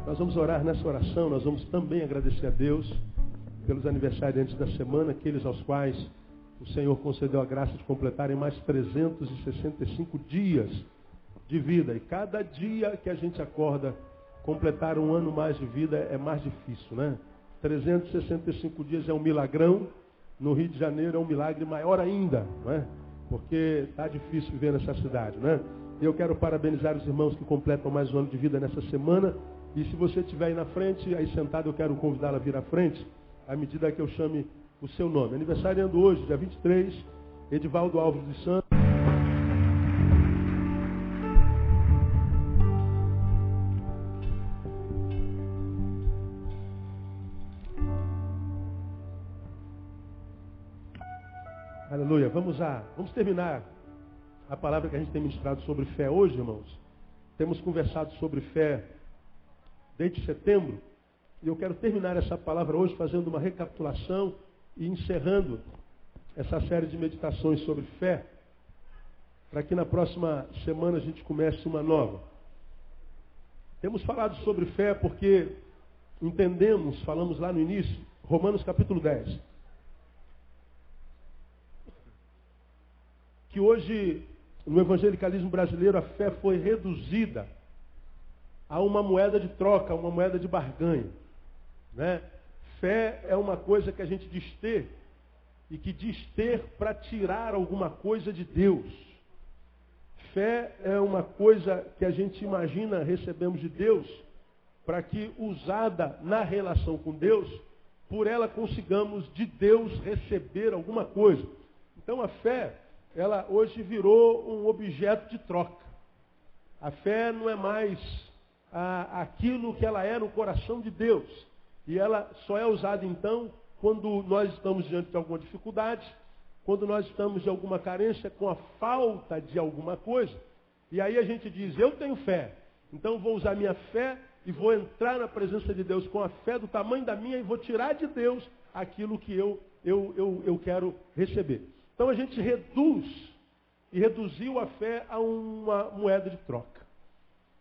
Nós vamos orar nessa oração, nós vamos também agradecer a Deus pelos aniversariantes da semana, aqueles aos quais o Senhor concedeu a graça de completarem mais 365 dias de vida. E cada dia que a gente acorda, completar um ano mais de vida é mais difícil, né? 365 dias é um milagrão, no Rio de Janeiro é um milagre maior ainda, não é? Porque está difícil viver nessa cidade, né? E eu quero parabenizar os irmãos que completam mais um ano de vida nessa semana. E se você estiver aí na frente, aí sentado, eu quero convidá-lo a vir à frente, à medida que eu chame o seu nome. Aniversariando hoje, dia 23, Edivaldo Alves dos Santos. Aleluia. Vamos terminar a palavra que a gente tem ministrado sobre fé hoje, irmãos. Temos conversado sobre fé desde setembro. E eu quero terminar essa palavra hoje fazendo uma recapitulação e encerrando essa série de meditações sobre fé, para que na próxima semana a gente comece uma nova. Temos falado sobre fé porque falamos lá no início, Romanos capítulo 10. Que hoje, no evangelicalismo brasileiro, a fé foi reduzida a uma moeda de troca, a uma moeda de barganha, né? Fé é uma coisa que a gente diz ter, e que diz ter para tirar alguma coisa de Deus. Fé é uma coisa que a gente imagina recebemos de Deus, para que, usada na relação com Deus, por ela consigamos de Deus receber alguma coisa. Então a fé, ela hoje virou um objeto de troca. A fé não é mais aquilo que ela é no coração de Deus. E ela só é usada então quando nós estamos diante de alguma dificuldade, quando nós estamos de alguma carência, com a falta de alguma coisa. E aí a gente diz, eu tenho fé, então vou usar minha fé e vou entrar na presença de Deus com a fé do tamanho da minha e vou tirar de Deus aquilo que eu quero receber. Então a gente reduziu a fé a uma moeda de troca.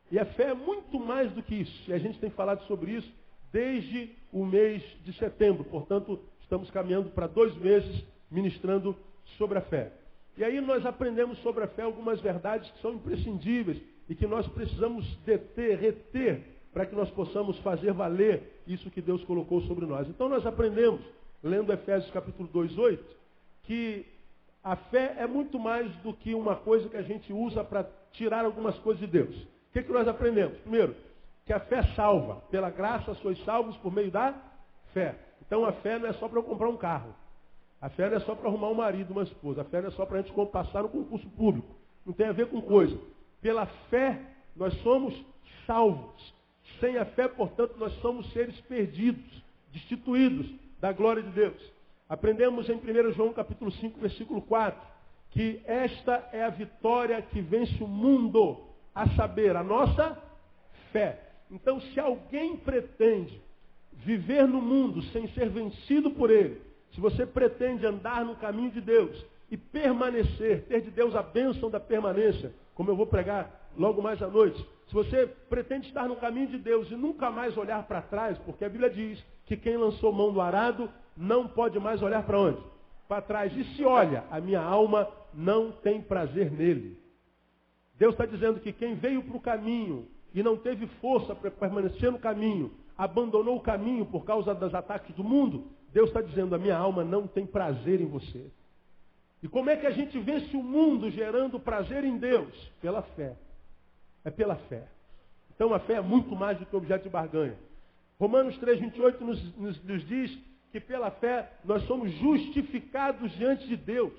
E a fé é muito mais do que isso. E a gente tem falado sobre isso desde o mês de setembro. Portanto, estamos caminhando para 2 meses ministrando sobre a fé. E aí nós aprendemos sobre a fé algumas verdades que são imprescindíveis e que nós precisamos reter, para que nós possamos fazer valer isso que Deus colocou sobre nós. Então nós aprendemos, lendo Efésios capítulo 2:8, que a fé é muito mais do que uma coisa que a gente usa para tirar algumas coisas de Deus. O que nós aprendemos? Primeiro, que a fé salva. Pela graça sois salvos por meio da fé. Então a fé não é só para eu comprar um carro. A fé não é só para arrumar um marido, uma esposa. A fé não é só para a gente passar no concurso público. Não tem a ver com coisa. Pela fé nós somos salvos. Sem a fé, portanto, nós somos seres perdidos, destituídos da glória de Deus. Aprendemos em 1 João capítulo 5, versículo 4, que esta é a vitória que vence o mundo, a saber, a nossa fé. Então, se alguém pretende viver no mundo sem ser vencido por ele, se você pretende andar no caminho de Deus e permanecer, ter de Deus a bênção da permanência, como eu vou pregar logo mais à noite, se você pretende estar no caminho de Deus e nunca mais olhar para trás, porque a Bíblia diz que quem lançou mão do arado não pode mais olhar para onde? Para trás. E se olha, a minha alma não tem prazer nele. Deus está dizendo que quem veio para o caminho e não teve força para permanecer no caminho, abandonou o caminho por causa dos ataques do mundo, Deus está dizendo, a minha alma não tem prazer em você. E como é que a gente vence o mundo gerando prazer em Deus? Pela fé. É pela fé. Então a fé é muito mais do que objeto de barganha. Romanos 3:28 nos diz que pela fé nós somos justificados diante de Deus.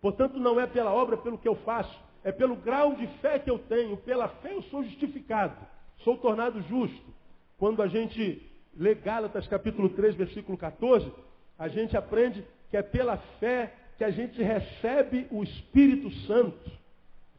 Portanto, não é pela obra, pelo que eu faço, é pelo grau de fé que eu tenho. Pela fé eu sou justificado, sou tornado justo. Quando a gente lê Gálatas capítulo 3, versículo 14, a gente aprende que é pela fé que a gente recebe o Espírito Santo.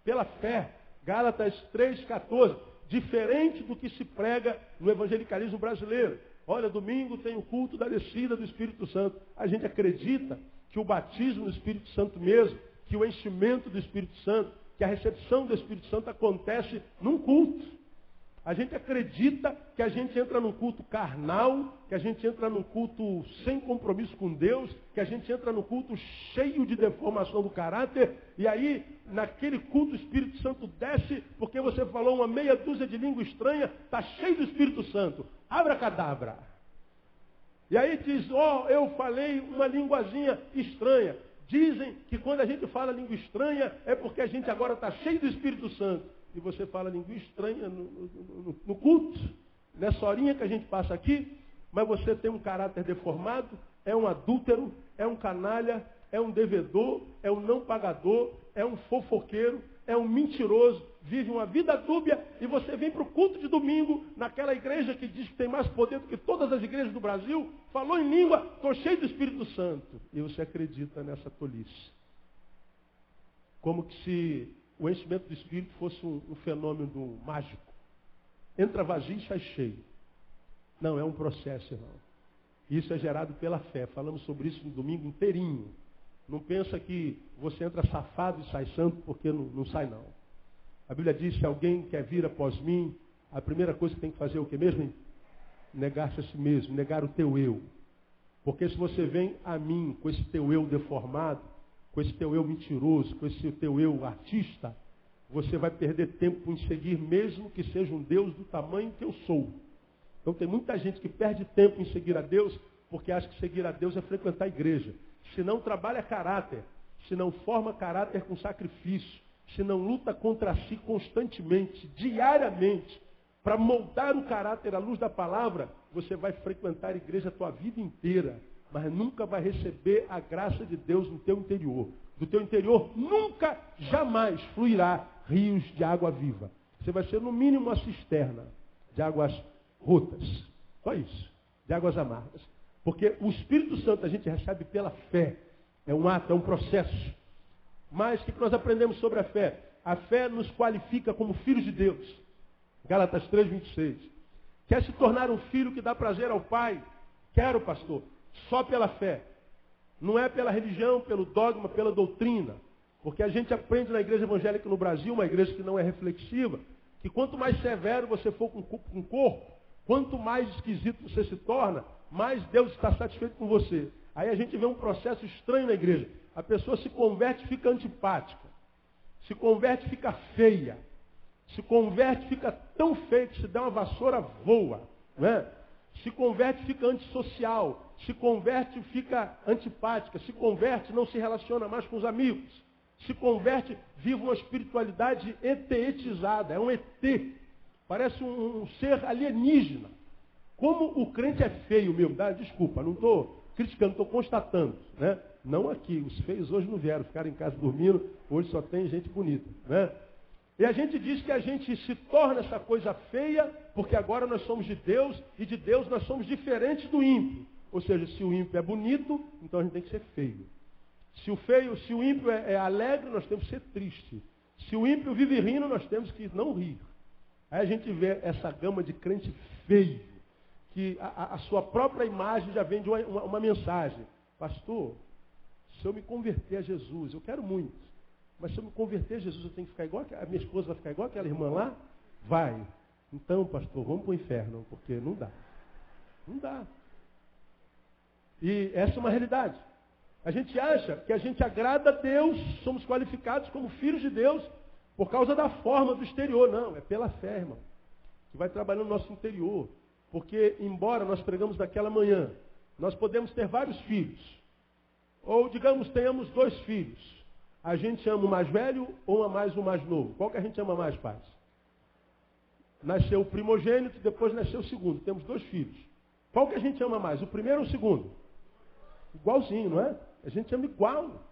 Pela fé. Gálatas 3,14. Diferente do que se prega no evangelicalismo brasileiro. Olha, domingo tem o culto da descida do Espírito Santo. A gente acredita que o batismo do Espírito Santo mesmo, que o enchimento do Espírito Santo, que a recepção do Espírito Santo acontece num culto. A gente acredita que a gente entra num culto carnal, que a gente entra num culto sem compromisso com Deus, que a gente entra num culto cheio de deformação do caráter, e aí, naquele culto, o Espírito Santo desce, porque você falou uma meia dúzia de língua estranha, está cheio do Espírito Santo. Abracadabra. E aí diz, eu falei uma linguazinha estranha. Dizem que quando a gente fala língua estranha, é porque a gente agora está cheio do Espírito Santo. E você fala língua estranha no culto, nessa horinha que a gente passa aqui, mas você tem um caráter deformado, é um adúltero, é um canalha, é um devedor, é um não pagador, é um fofoqueiro, é um mentiroso, vive uma vida dúbia, e você vem para o culto de domingo, naquela igreja que diz que tem mais poder do que todas as igrejas do Brasil, falou em língua, estou cheio do Espírito Santo. E você acredita nessa tolice. Como que se o enchimento do Espírito fosse um fenômeno mágico. Entra vazio e sai cheio. Não, é um processo, irmão. Isso é gerado pela fé. Falamos sobre isso no domingo inteirinho. Não pensa que você entra safado e sai santo, porque não sai, não. A Bíblia diz, se alguém quer vir após mim, a primeira coisa que tem que fazer é o que mesmo? Hein? Negar-se a si mesmo, negar o teu eu. Porque se você vem a mim com esse teu eu deformado, com esse teu eu mentiroso, com esse teu eu artista, você vai perder tempo em seguir, mesmo que seja um Deus do tamanho que eu sou. Então tem muita gente que perde tempo em seguir a Deus, porque acha que seguir a Deus é frequentar a igreja. Se não trabalha caráter, se não forma caráter com sacrifício, se não luta contra si constantemente, diariamente, para moldar o caráter à luz da palavra, você vai frequentar a igreja a tua vida inteira, mas nunca vai receber a graça de Deus no teu interior. Do teu interior nunca, jamais fluirá rios de água viva. Você vai ser no mínimo uma cisterna de águas rotas. Só isso. De águas amargas. Porque o Espírito Santo a gente recebe pela fé. É um ato, é um processo. Mas o que nós aprendemos sobre a fé? A fé nos qualifica como filhos de Deus. Gálatas 3:26. Quer se tornar um filho que dá prazer ao Pai? Quero, pastor. Só pela fé. Não é pela religião, pelo dogma, pela doutrina. Porque a gente aprende na igreja evangélica no Brasil, uma igreja que não é reflexiva, que quanto mais severo você for com o corpo, quanto mais esquisito você se torna, mais Deus está satisfeito com você. Aí a gente vê um processo estranho na igreja. A pessoa se converte e fica antipática. Se converte e fica feia. Se converte e fica tão feia que se der uma vassoura, voa. Né? Se converte e fica antissocial. Se converte e fica antipática. Se converte e não se relaciona mais com os amigos. Se converte, vive uma espiritualidade eteetizada. É um ET. Parece um ser alienígena. Como o crente é feio mesmo. Desculpa, não estou criticando, estou constatando. Né? Não aqui. Os feios hoje não vieram. Ficaram em casa dormindo. Hoje só tem gente bonita. Né? E a gente diz que a gente se torna essa coisa feia porque agora nós somos de Deus e de Deus nós somos diferentes do ímpio. Ou seja, se o ímpio é bonito, então a gente tem que ser feio. Se o ímpio é alegre, nós temos que ser triste. Se o ímpio vive rindo, nós temos que não rir. Aí a gente vê essa gama de crente feio, que a sua própria imagem já vem de uma mensagem. Pastor, se eu me converter a Jesus, eu quero muito, mas se eu me converter a Jesus, eu tenho que ficar igual a minha esposa vai ficar igual aquela irmã lá? Vai. Então, pastor, vamos para o inferno, porque não dá. Não dá. E essa é uma realidade. A gente acha que a gente agrada a Deus, somos qualificados como filhos de Deus, por causa da forma do exterior. Não, é pela fé, irmão, que vai trabalhando no nosso interior. Porque, embora nós pregamos naquela manhã, nós podemos ter vários filhos. Ou, digamos, tenhamos 2 filhos. A gente ama o mais velho ou ama mais o mais novo? Qual que a gente ama mais, pais? Nasceu o primogênito, depois nasceu o segundo. Temos 2 filhos. Qual que a gente ama mais, o primeiro ou o segundo? Igualzinho, não é? A gente ama igual.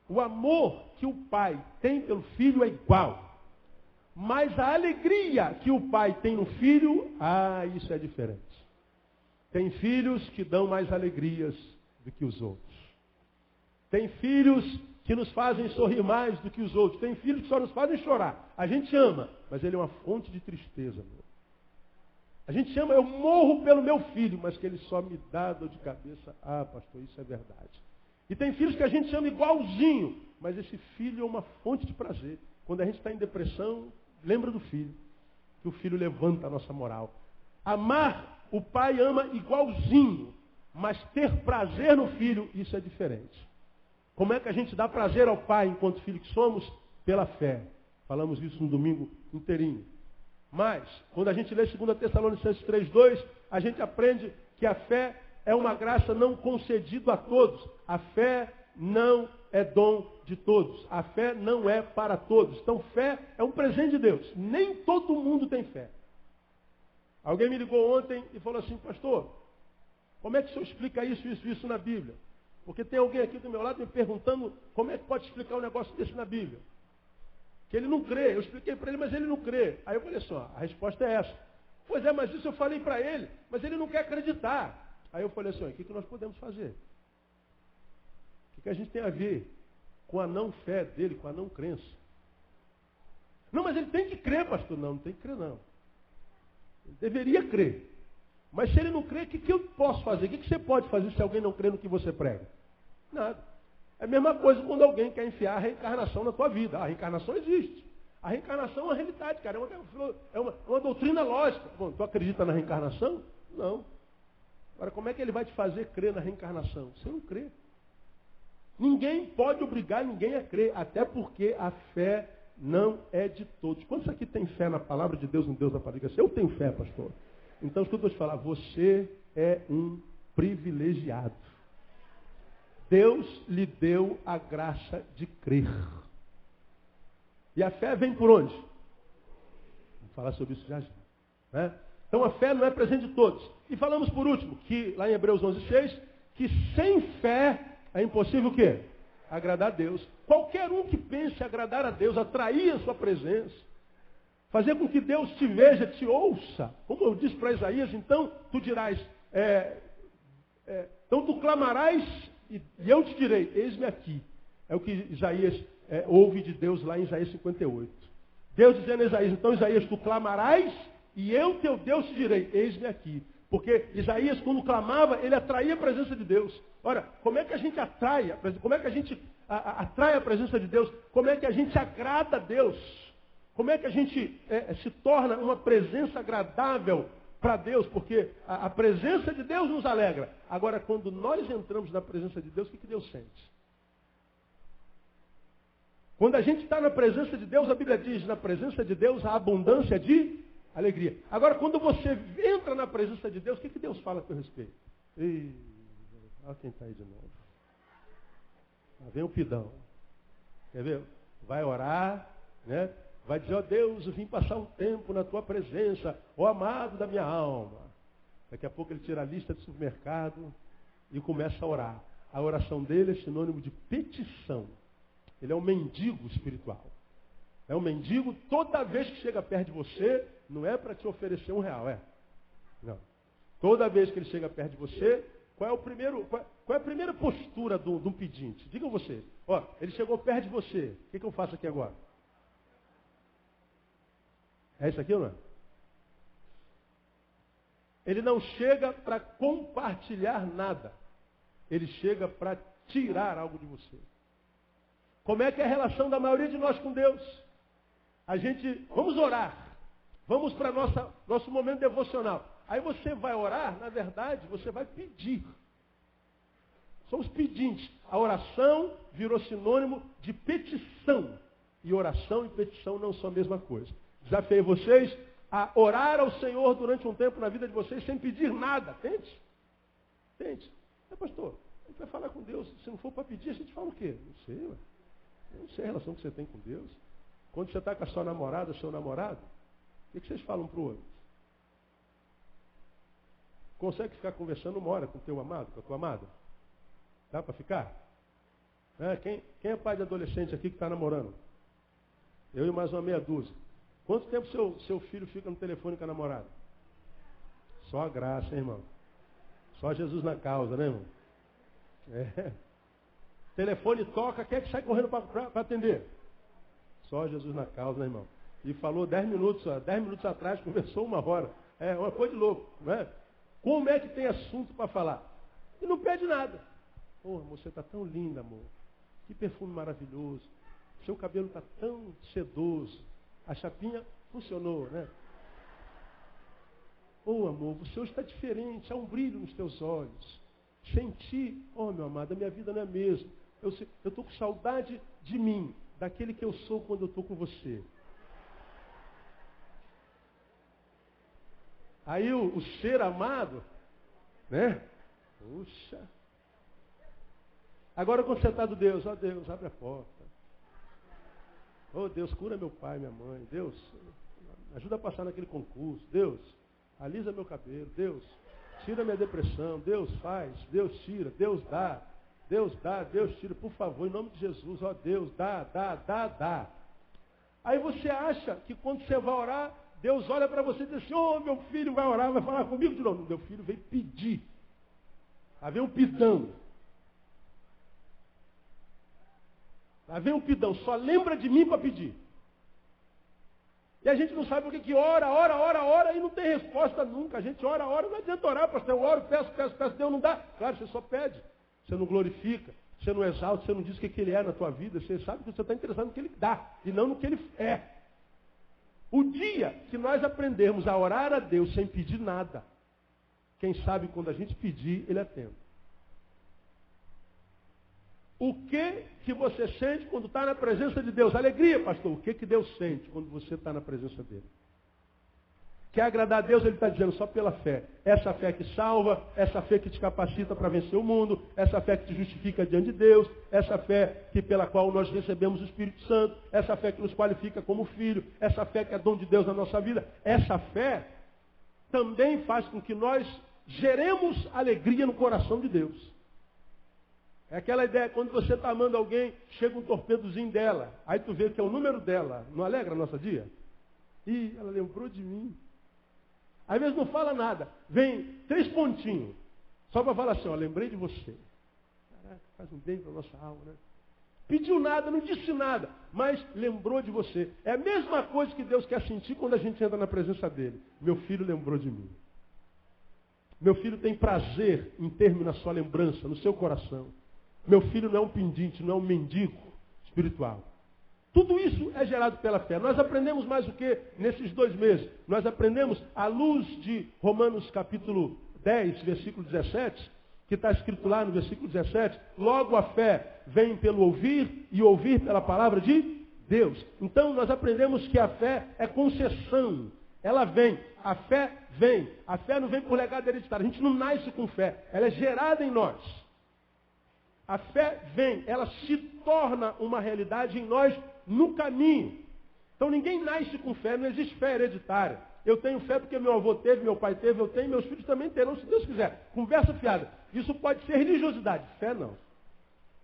O amor que o pai tem pelo filho é igual. Mas a alegria que o pai tem no filho, isso é diferente. Tem filhos que dão mais alegrias do que os outros. Tem filhos que nos fazem sorrir mais do que os outros. Tem filhos que só nos fazem chorar. A gente ama, mas ele é uma fonte de tristeza. Meu. A gente ama, eu morro pelo meu filho, mas que ele só me dá dor de cabeça. Pastor, isso é verdade. E tem filhos que a gente ama igualzinho, mas esse filho é uma fonte de prazer. Quando a gente está em depressão, lembra do filho. que o filho levanta a nossa moral. Amar, o pai ama igualzinho, mas ter prazer no filho, isso é diferente. Como é que a gente dá prazer ao pai enquanto filho que somos? Pela fé. Falamos isso no domingo inteirinho. Mas, quando a gente lê 2 Tessalonicenses 3:2, a gente aprende que a fé é uma graça não concedida a todos. A fé não é dom de todos. A fé não é para todos. Então, fé é um presente de Deus. Nem todo mundo tem fé. Alguém me ligou ontem e falou assim, pastor, como é que o senhor explica isso na Bíblia? Porque tem alguém aqui do meu lado me perguntando como é que pode explicar um negócio desse na Bíblia. Que ele não crê. Eu expliquei para ele, mas ele não crê. Aí eu falei assim, ó, a resposta é essa. Pois é, mas isso eu falei para ele, mas ele não quer acreditar. Aí eu falei assim, ó, o que nós podemos fazer? O que a gente tem a ver com a não fé dele, com a não crença? Não, mas ele tem que crer, pastor. Não tem que crer, não. Ele deveria crer. Mas se ele não crê, o que eu posso fazer? O que você pode fazer se alguém não crê no que você prega? Nada. É a mesma coisa quando alguém quer enfiar a reencarnação na tua vida. A reencarnação existe. A reencarnação é uma realidade, cara. É uma doutrina lógica. Bom, tu acredita na reencarnação? Não. Agora, como é que ele vai te fazer crer na reencarnação? Você não crê. Ninguém pode obrigar ninguém a crer, até porque a fé não é de todos. Quantos aqui tem fé na palavra de Deus, no Deus da palavra? Eu tenho fé, pastor. Então, escuta eu te falar, você é um privilegiado. Deus lhe deu a graça de crer. E a fé vem por onde? Vamos falar sobre isso já. Né? Então, a fé não é presente de todos. E falamos por último, que lá em Hebreus 11:6, que sem fé é impossível o quê? Agradar a Deus. Qualquer um que pense agradar a Deus, atrair a sua presença, fazer com que Deus te veja, te ouça. Como eu disse para Isaías, então tu dirás, então tu clamarás e eu te direi, eis-me aqui. É o que Isaías ouve de Deus lá em Isaías 58. Deus dizendo a Isaías, então Isaías, tu clamarás e eu, teu Deus, te direi, eis-me aqui. Porque Isaías, quando clamava, ele atraía a presença de Deus. Ora, como é que a gente atrai? Como é que a gente atrai a presença de Deus? Como é que a gente agrada a Deus? Como é que a gente se torna uma presença agradável para Deus? Porque a presença de Deus nos alegra. Agora, quando nós entramos na presença de Deus, o que Deus sente? Quando a gente está na presença de Deus, a Bíblia diz, na presença de Deus há abundância de alegria. Agora, quando você entra na presença de Deus, o que Deus fala a teu respeito? Ih, olha quem está aí de novo. Lá vem o pidão. Quer ver? Vai orar, né? Vai dizer, ó Deus, eu vim passar um tempo na tua presença, ó amado da minha alma. Daqui a pouco ele tira a lista de supermercado e começa a orar. A oração dele é sinônimo de petição. Ele é um mendigo espiritual. É um mendigo, toda vez que chega perto de você, não é para te oferecer R$1, é? Não. Toda vez que ele chega perto de você, qual é a primeira postura de um pedinte? Digam você. Ó, ele chegou perto de você. O que eu faço aqui agora? É isso aqui ou não é? Ele não chega para compartilhar nada. Ele chega para tirar algo de você. Como é que é a relação da maioria de nós com Deus? Vamos orar. Vamos para nosso momento devocional. Aí você vai orar, na verdade, você vai pedir. Somos pedintes. A oração virou sinônimo de petição. E oração e petição não são a mesma coisa. Desafiei vocês a orar ao Senhor durante um tempo na vida de vocês sem pedir nada. Tente. Pastor, a gente vai falar com Deus. Se não for para pedir, a gente fala o quê? Não sei, ué. Eu não sei a relação que você tem com Deus. Quando você está com a sua namorada, seu namorado, o que vocês falam para o outro? Consegue ficar conversando uma hora com o teu amado, com a tua amada? Dá para ficar? Quem é pai de adolescente aqui que está namorando? Eu e mais uma meia dúzia. Quanto tempo seu filho fica no telefone com a namorada? Só a graça, hein, irmão? Só Jesus na causa, né, irmão? Telefone toca, quem é que sai correndo para atender? Só Jesus na causa, né, irmão? E falou 10 minutos atrás, conversou 1 hora. Uma coisa de louco, né? Como é que tem assunto para falar? E não pede nada. Amor, você está tão linda, amor. Que perfume maravilhoso. Seu cabelo está tão sedoso. A chapinha funcionou, né? Oh, amor, você hoje está diferente, há um brilho nos teus olhos. Sem ti, oh, meu amado, a minha vida não é a mesma. Eu estou com saudade de mim, daquele que eu sou quando eu estou com você. Aí o ser amado, né? Puxa. Agora quando você está do Deus, ó Deus, abre a porta. Oh Deus, cura meu pai, minha mãe. Deus, ajuda a passar naquele concurso. Deus, alisa meu cabelo. Deus, tira minha depressão. Deus faz, Deus tira, Deus dá. Deus dá, Deus tira. Por favor, em nome de Jesus, ó Deus, dá. Aí você acha que quando você vai orar, Deus olha para você e diz assim, oh, meu filho vai orar, vai falar comigo de novo. Meu filho veio pedir. Lá vem um pidão. Lá vem um pidão, só lembra de mim para pedir. E a gente não sabe por que ora e não tem resposta nunca. A gente ora, não adianta orar, pastor. Eu oro, peço, Deus não dá. Claro, você só pede. Você não glorifica, você não exalta, você não diz o que ele é na tua vida. Você sabe que você está interessado no que ele dá e não no que ele é. O dia que nós aprendermos a orar a Deus sem pedir nada, quem sabe quando a gente pedir, ele atende. O que você sente quando está na presença de Deus? Alegria, pastor. O que Deus sente quando você está na presença dele? Quer agradar a Deus, ele está dizendo só pela fé. Essa fé que salva, essa fé que te capacita para vencer o mundo, essa fé que te justifica diante de Deus, essa fé pela qual nós recebemos o Espírito Santo, essa fé que nos qualifica como filho, essa fé que é dom de Deus na nossa vida. Essa fé também faz com que nós geremos alegria no coração de Deus. É aquela ideia, quando você está amando alguém, chega um torpedozinho dela, aí tu vê que é o número dela, não alegra nosso dia? Ih, ela lembrou de mim. Às vezes não fala nada, vem 3 pontinhos, só para falar assim, ó, lembrei de você. Caraca, faz um bem para a nossa alma, né? Pediu nada, não disse nada, mas lembrou de você. É a mesma coisa que Deus quer sentir quando a gente entra na presença dele. Meu filho lembrou de mim. Meu filho tem prazer em ter-me na sua lembrança, no seu coração. Meu filho não é um pendente, não é um mendigo espiritual. Tudo isso é gerado pela fé. Nós aprendemos mais o que nesses 2 meses? Nós aprendemos, à luz de Romanos capítulo 10, versículo 17, que está escrito lá no versículo 17, logo a fé vem pelo ouvir e ouvir pela palavra de Deus. Então nós aprendemos que a fé é concessão. Ela vem, a fé vem. A fé não vem por legado hereditário. A gente não nasce com fé, ela é gerada em nós. A fé vem, ela se torna uma realidade em nós no caminho. Então ninguém nasce com fé, não existe fé hereditária. Eu tenho fé porque meu avô teve, meu pai teve, eu tenho, meus filhos também terão, se Deus quiser. Conversa fiada. Isso pode ser religiosidade, fé não.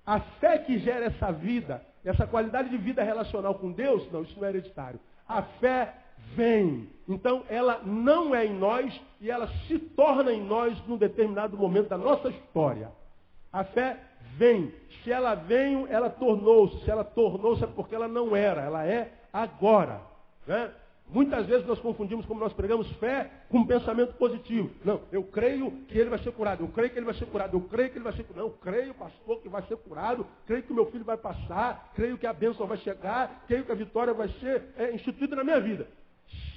A fé que gera essa vida, essa qualidade de vida relacional com Deus, não, isso não é hereditário. A fé vem. Então ela não é em nós e ela se torna em nós num determinado momento da nossa história. A fé vem. Se ela veio, ela tornou-se. Se ela tornou-se é porque ela não era. Ela é agora. Né? Muitas vezes nós confundimos, como nós pregamos, fé com pensamento positivo. Não, eu creio que ele vai ser curado. Eu creio que ele vai ser curado. Eu creio que ele vai ser curado. Não, eu creio, pastor, que vai ser curado. Creio que o meu filho vai passar. Creio que a bênção vai chegar. Creio que a vitória vai ser instituída na minha vida.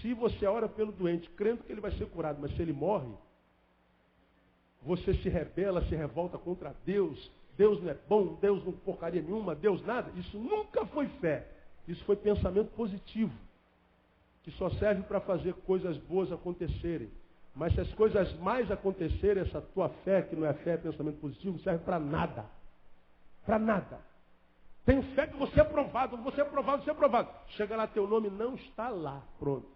Se você ora pelo doente, crendo que ele vai ser curado, mas se ele morre, você se rebela, se revolta contra Deus. Deus não é bom, Deus não porcaria nenhuma, Deus nada. Isso nunca foi fé. Isso foi pensamento positivo. Que só serve para fazer coisas boas acontecerem. Mas se as coisas mais acontecerem, essa tua fé, que não é fé, é pensamento positivo, não serve para nada. Para nada. Tenho fé que você é aprovado, você é aprovado, você é aprovado. Chega lá, teu nome não está lá. Pronto.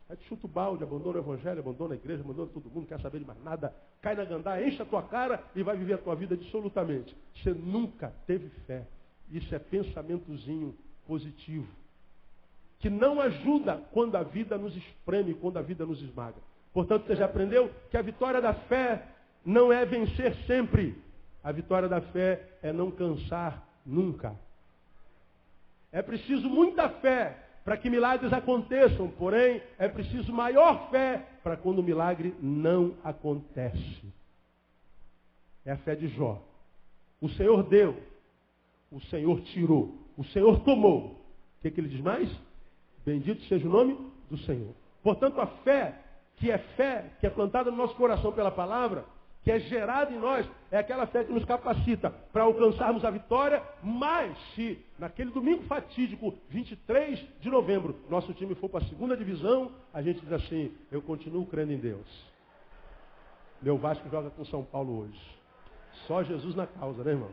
Aí tu chuta o balde, abandona o evangelho, abandona a igreja, abandona todo mundo, não quer saber de mais nada. Cai na gandaia, enche a tua cara e vai viver a tua vida absolutamente. Você nunca teve fé. Isso é pensamentozinho positivo. Que não ajuda quando a vida nos espreme, quando a vida nos esmaga. Portanto, você já aprendeu que a vitória da fé não é vencer sempre. A vitória da fé é não cansar nunca. É preciso muita fé para que milagres aconteçam, porém, é preciso maior fé para quando o milagre não acontece. É a fé de Jó. O Senhor deu, o Senhor tirou, o Senhor tomou. O que ele diz mais? Bendito seja o nome do Senhor. Portanto, a fé que é fé, que é plantada no nosso coração pela palavra, que é gerada em nós, é aquela fé que nos capacita para alcançarmos a vitória, mas se naquele domingo fatídico, 23 de novembro, nosso time for para a segunda divisão, a gente diz assim, eu continuo crendo em Deus. Meu Vasco joga com São Paulo hoje. Só Jesus na causa, né, irmão?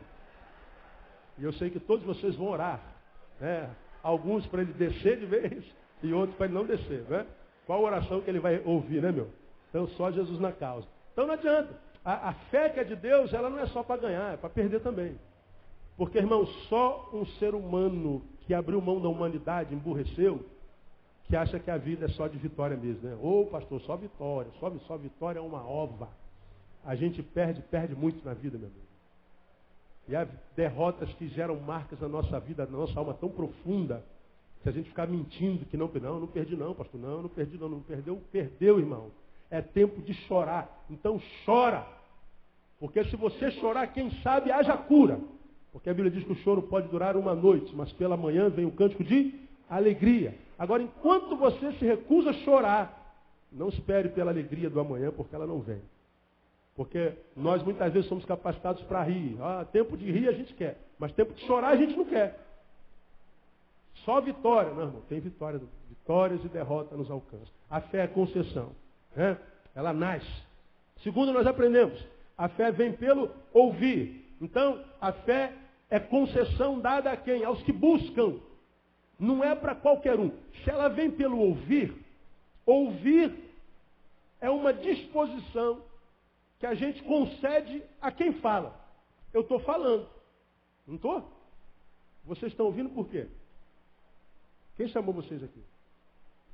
E eu sei que todos vocês vão orar, né? Alguns para ele descer de vez e outros para ele não descer, né? Qual oração que ele vai ouvir, né, meu? Então, só Jesus na causa. Então, não adianta. A fé que é de Deus, ela não é só para ganhar, é para perder também. Porque, irmão, só um ser humano que abriu mão da humanidade, emburreceu, que acha que a vida é só de vitória mesmo, né? Ô, pastor, só vitória. Só vitória é uma ova. A gente perde muito na vida, meu amigo. E há derrotas que geram marcas na nossa vida, na nossa alma tão profunda, se a gente ficar mentindo que não perdi não, pastor, não perdi não perdeu, irmão. É tempo de chorar. Então chora. Porque se você chorar, quem sabe haja cura. Porque a Bíblia diz que o choro pode durar uma noite, mas pela manhã vem o cântico de alegria. Agora, enquanto você se recusa a chorar, não espere pela alegria do amanhã, porque ela não vem. Porque nós muitas vezes somos capacitados para rir. Tempo de rir a gente quer, mas tempo de chorar a gente não quer. Só vitória, não, irmão. Tem vitória, vitórias e derrota nos alcança. A fé é concessão, né? Ela nasce. Segundo, nós aprendemos, a fé vem pelo ouvir. Então, a fé é concessão dada a quem? Aos que buscam. Não é para qualquer um. Se ela vem pelo ouvir é uma disposição que a gente concede a quem fala. Eu estou falando. Não estou? Vocês estão ouvindo por quê? Quem chamou vocês aqui?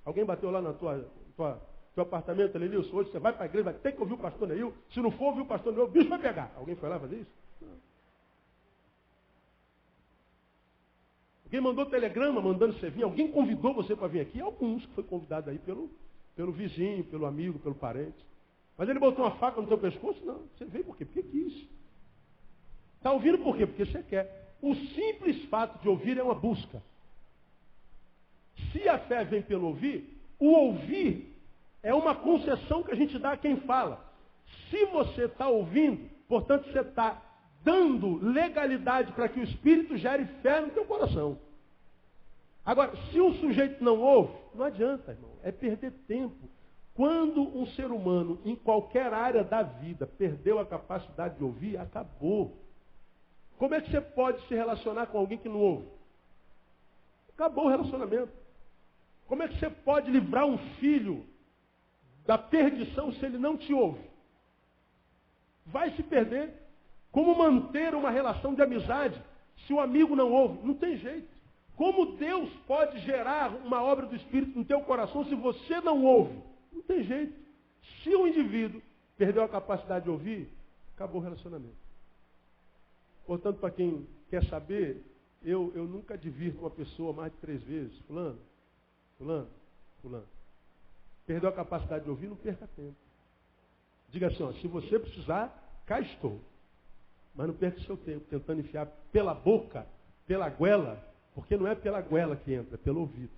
Alguém bateu lá no teu apartamento, Lenilson? Hoje você vai para a igreja, vai ter que ouvir o pastor Neil. Se não for ouvir o pastor Neil, o bicho vai pegar. Alguém foi lá fazer isso? Não. Alguém mandou telegrama mandando você vir? Alguém convidou você para vir aqui? Alguns que foi convidado aí pelo vizinho, pelo amigo, pelo parente. Mas ele botou uma faca no teu pescoço? Não. Você veio por quê? Porque quis. Está ouvindo por quê? Porque você quer. O simples fato de ouvir é uma busca. Se a fé vem pelo ouvir, o ouvir é uma concessão que a gente dá a quem fala. Se você está ouvindo, portanto você está dando legalidade para que o Espírito gere fé no teu coração. Agora, se um sujeito não ouve, não adianta, irmão. É perder tempo. Quando um ser humano, em qualquer área da vida, perdeu a capacidade de ouvir, acabou. Como é que você pode se relacionar com alguém que não ouve? Acabou o relacionamento. Como é que você pode livrar um filho da perdição se ele não te ouve? Vai se perder. Como manter uma relação de amizade se o amigo não ouve? Não tem jeito. Como Deus pode gerar uma obra do Espírito no teu coração se você não ouve? Não tem jeito. Se o indivíduo perdeu a capacidade de ouvir, acabou o relacionamento. Portanto, para quem quer saber, eu nunca divirto uma pessoa mais de 3 vezes. Fulano. Perdeu a capacidade de ouvir, não perca tempo. Diga assim, ó, se você precisar, cá estou. Mas não perca seu tempo tentando enfiar pela boca, pela goela, porque não é pela goela que entra, é pelo ouvido.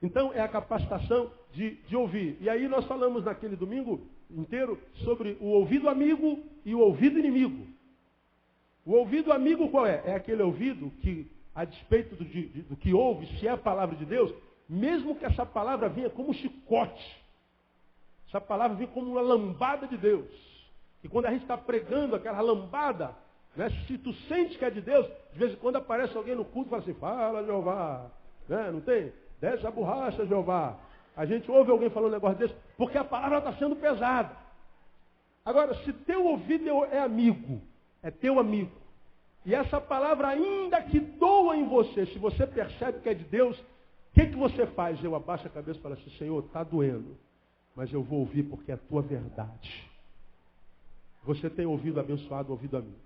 Então, é a capacitação de ouvir. E aí nós falamos naquele domingo inteiro sobre o ouvido amigo e o ouvido inimigo. O ouvido amigo qual é? É aquele ouvido que, a despeito do que ouve, se é a palavra de Deus, mesmo que essa palavra venha como um chicote, essa palavra vem como uma lambada de Deus. E quando a gente está pregando aquela lambada, né, se tu sente que é de Deus, de vez em quando aparece alguém no culto e fala assim, fala Jeová, né, não tem? Desce a borracha, Jeová. A gente ouve alguém falando um negócio desse, porque a palavra está sendo pesada. Agora, se teu ouvido é amigo, é teu amigo, e essa palavra ainda que doa em você, se você percebe que é de Deus, o que você faz? Eu abaixo a cabeça e falo assim, Senhor, está doendo, mas eu vou ouvir porque é a tua verdade. Você tem ouvido abençoado, ouvido amigo.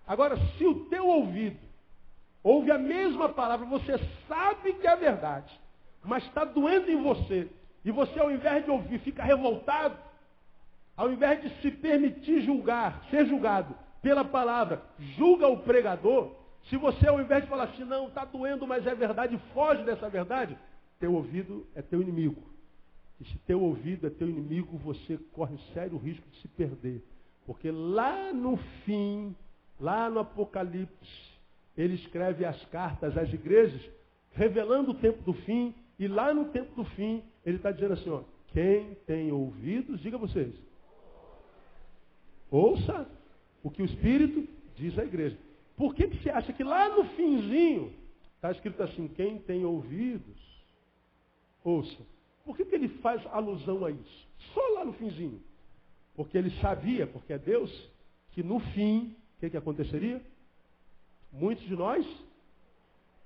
Agora, se o teu ouvido ouve a mesma palavra, você sabe que é verdade, mas está doendo em você, e você ao invés de ouvir, fica revoltado, ao invés de se permitir julgar, ser julgado pela palavra, julga o pregador, se você ao invés de falar assim, não, está doendo, mas é verdade, foge dessa verdade, teu ouvido é teu inimigo. E se teu ouvido é teu inimigo, você corre sério risco de se perder. Porque lá no fim, lá no Apocalipse, ele escreve as cartas às igrejas, revelando o tempo do fim, e lá no tempo do fim, ele está dizendo assim, ó, quem tem ouvidos, diga vocês, ouça o que o Espírito diz à igreja. Por que você acha que lá no finzinho está escrito assim, quem tem ouvidos, ouça. Por que ele faz alusão a isso? Só lá no finzinho. Porque ele sabia, porque é Deus, que no fim, o que aconteceria? Muitos de nós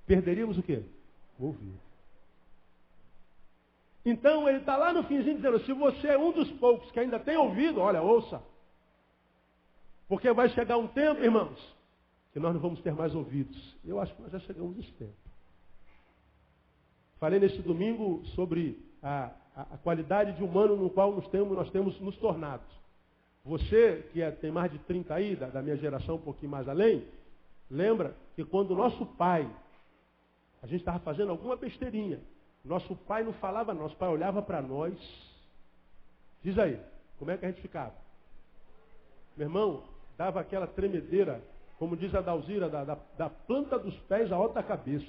perderíamos o quê? O ouvido. Então ele está lá no finzinho dizendo, se você é um dos poucos que ainda tem ouvido, olha, ouça. Porque vai chegar um tempo, irmãos, que nós não vamos ter mais ouvidos. Eu acho que nós já chegamos nesse tempo. Falei nesse domingo sobre a qualidade de humano no qual nós temos nos tornado. Você, que tem mais de 30 aí, da minha geração, um pouquinho mais além, lembra que quando o nosso pai, a gente estava fazendo alguma besteirinha, nosso pai não falava, nosso pai olhava para nós. Diz aí, como é que a gente ficava? Meu irmão, dava aquela tremedeira, como diz a Dalzira, da planta dos pés à alta da cabeça.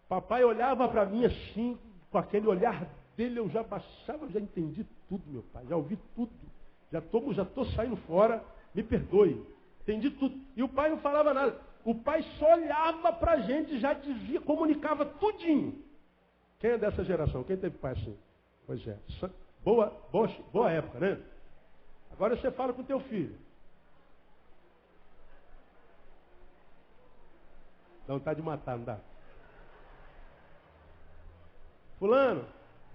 Papai olhava para mim assim, com aquele olhar dele, eu já baixava, já entendi tudo, meu pai, já ouvi tudo. Já estou saindo fora, me perdoe. Entendi tudo. E o pai não falava nada. O pai só olhava para a gente, já dizia, comunicava tudinho. Quem é dessa geração? Quem teve pai assim? Pois é. Boa época, né? Agora você fala com o teu filho. Dá vontade de matar, não dá? Fulano,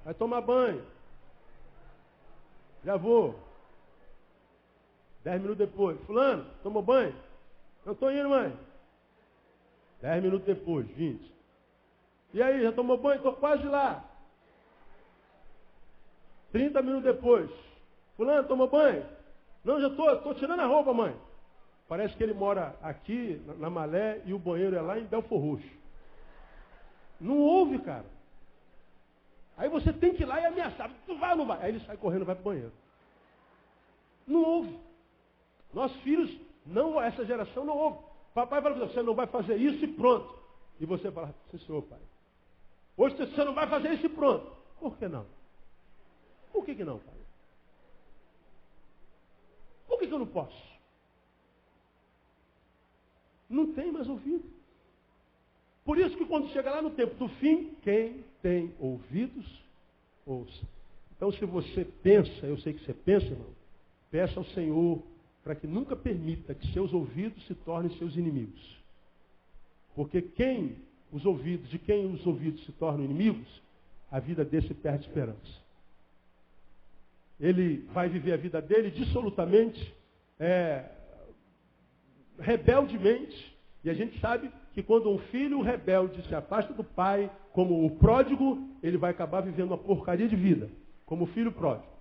vai tomar banho. Já vou. 10 minutos depois. Fulano, tomou banho? Eu estou indo, mãe. 10 minutos depois, 20. E aí, já tomou banho? Estou quase lá. 30 minutos depois. Fulano, tomou banho? Não, já estou tirando a roupa, mãe. Parece que ele mora aqui, na Malé, e o banheiro é lá em Belfor Roxo. Não ouve, cara. Aí você tem que ir lá e ameaçar. Tu vai ou não vai? Aí ele sai correndo e vai para o banheiro. Não ouve. Nossos filhos, não, essa geração não ouve. Papai fala, você não vai fazer isso e pronto. E você fala, sim, senhor, pai. Hoje você não vai fazer isso e pronto. Por que não? Por que não, pai? Por que eu não posso? Não tem mais ouvido. Por isso que quando chega lá no tempo do fim, quem tem ouvidos, ouça. Então se você pensa, eu sei que você pensa, irmão, peça ao Senhor para que nunca permita que seus ouvidos se tornem seus inimigos. Porque de quem os ouvidos se tornam inimigos, a vida desse perde esperança. Ele vai viver a vida dele dissolutamente, rebeldemente, e a gente sabe que quando um filho rebelde se afasta do pai, como o pródigo, ele vai acabar vivendo uma porcaria de vida, como o filho pródigo.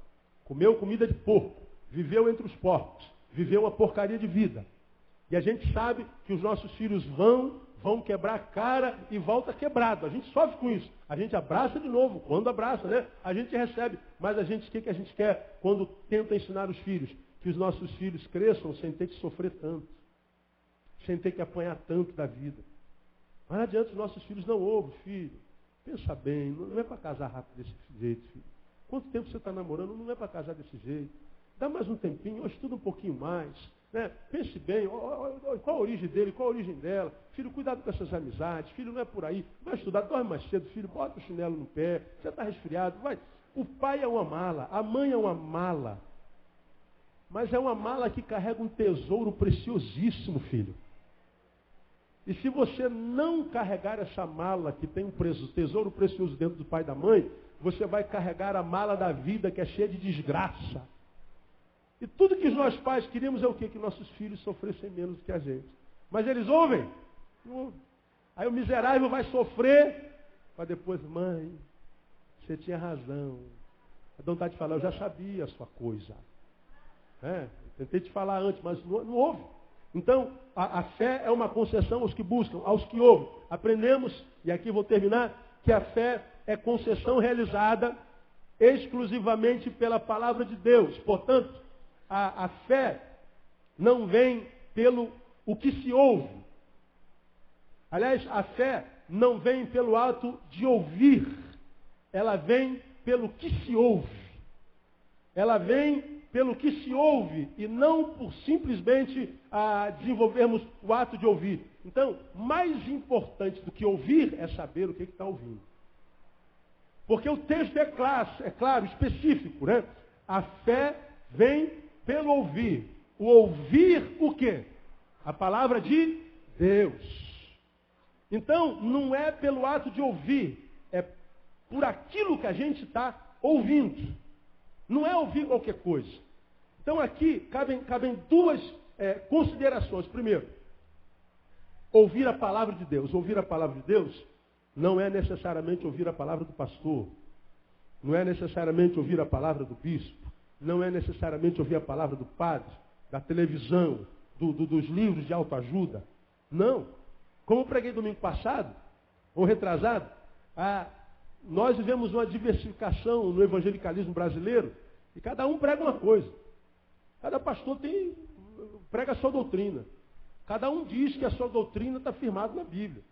Comeu comida de porco, viveu entre os porcos, viveu uma porcaria de vida. E a gente sabe que os nossos filhos vão quebrar a cara e volta quebrado. A gente sofre com isso. A gente abraça de novo. Quando abraça, né? A gente recebe. Mas o que a gente quer quando tenta ensinar os filhos? Que os nossos filhos cresçam sem ter que sofrer tanto. Sem ter que apanhar tanto da vida. Mas não adianta, os nossos filhos não ouvem, filho. Pensa bem, não é para casar rápido desse jeito, filho. Quanto tempo você está namorando? Não é para casar desse jeito. Dá mais um tempinho, estuda um pouquinho mais. Né? Pense bem, qual a origem dele, qual a origem dela. Filho, cuidado com essas amizades. Filho, não é por aí. Vai estudar, dorme mais cedo, filho, bota o chinelo no pé. Você está resfriado, vai. O pai é uma mala, a mãe é uma mala. Mas é uma mala que carrega um tesouro preciosíssimo, filho. E se você não carregar essa mala que tem um tesouro precioso dentro do pai e da mãe, você vai carregar a mala da vida que é cheia de desgraça. E tudo que nós pais queríamos é o quê? Que nossos filhos sofressem menos do que a gente. Mas eles ouvem? Não ouvem. Aí o miserável vai sofrer, para depois, mãe, você tinha razão. A vontade de falar, eu já sabia a sua coisa. Tentei te falar antes, mas não ouve. Então, a fé é uma concessão aos que buscam, aos que ouvem. Aprendemos, e aqui vou terminar, que a fé é concessão realizada exclusivamente pela palavra de Deus. Portanto, a fé não vem pelo o que se ouve. Aliás, a fé não vem pelo ato de ouvir. Ela vem pelo que se ouve. Ela vem pelo que se ouve e não por simplesmente desenvolvermos o ato de ouvir. Então, mais importante do que ouvir é saber o que está ouvindo. Porque o texto é claro, específico, né? A fé vem pelo ouvir. O ouvir o quê? A palavra de Deus. Então, não é pelo ato de ouvir, é por aquilo que a gente está ouvindo. Não é ouvir qualquer coisa. Então aqui cabem duas considerações. Primeiro, ouvir a palavra de Deus. Ouvir a palavra de Deus não é necessariamente ouvir a palavra do pastor. Não é necessariamente ouvir a palavra do bispo. Não é necessariamente ouvir a palavra do padre, da televisão, dos livros de autoajuda. Não. Como eu preguei domingo passado, ou retrasado, nós vivemos uma diversificação no evangelicalismo brasileiro e cada um prega uma coisa. Cada pastor prega a sua doutrina. Cada um diz que a sua doutrina está firmada na Bíblia.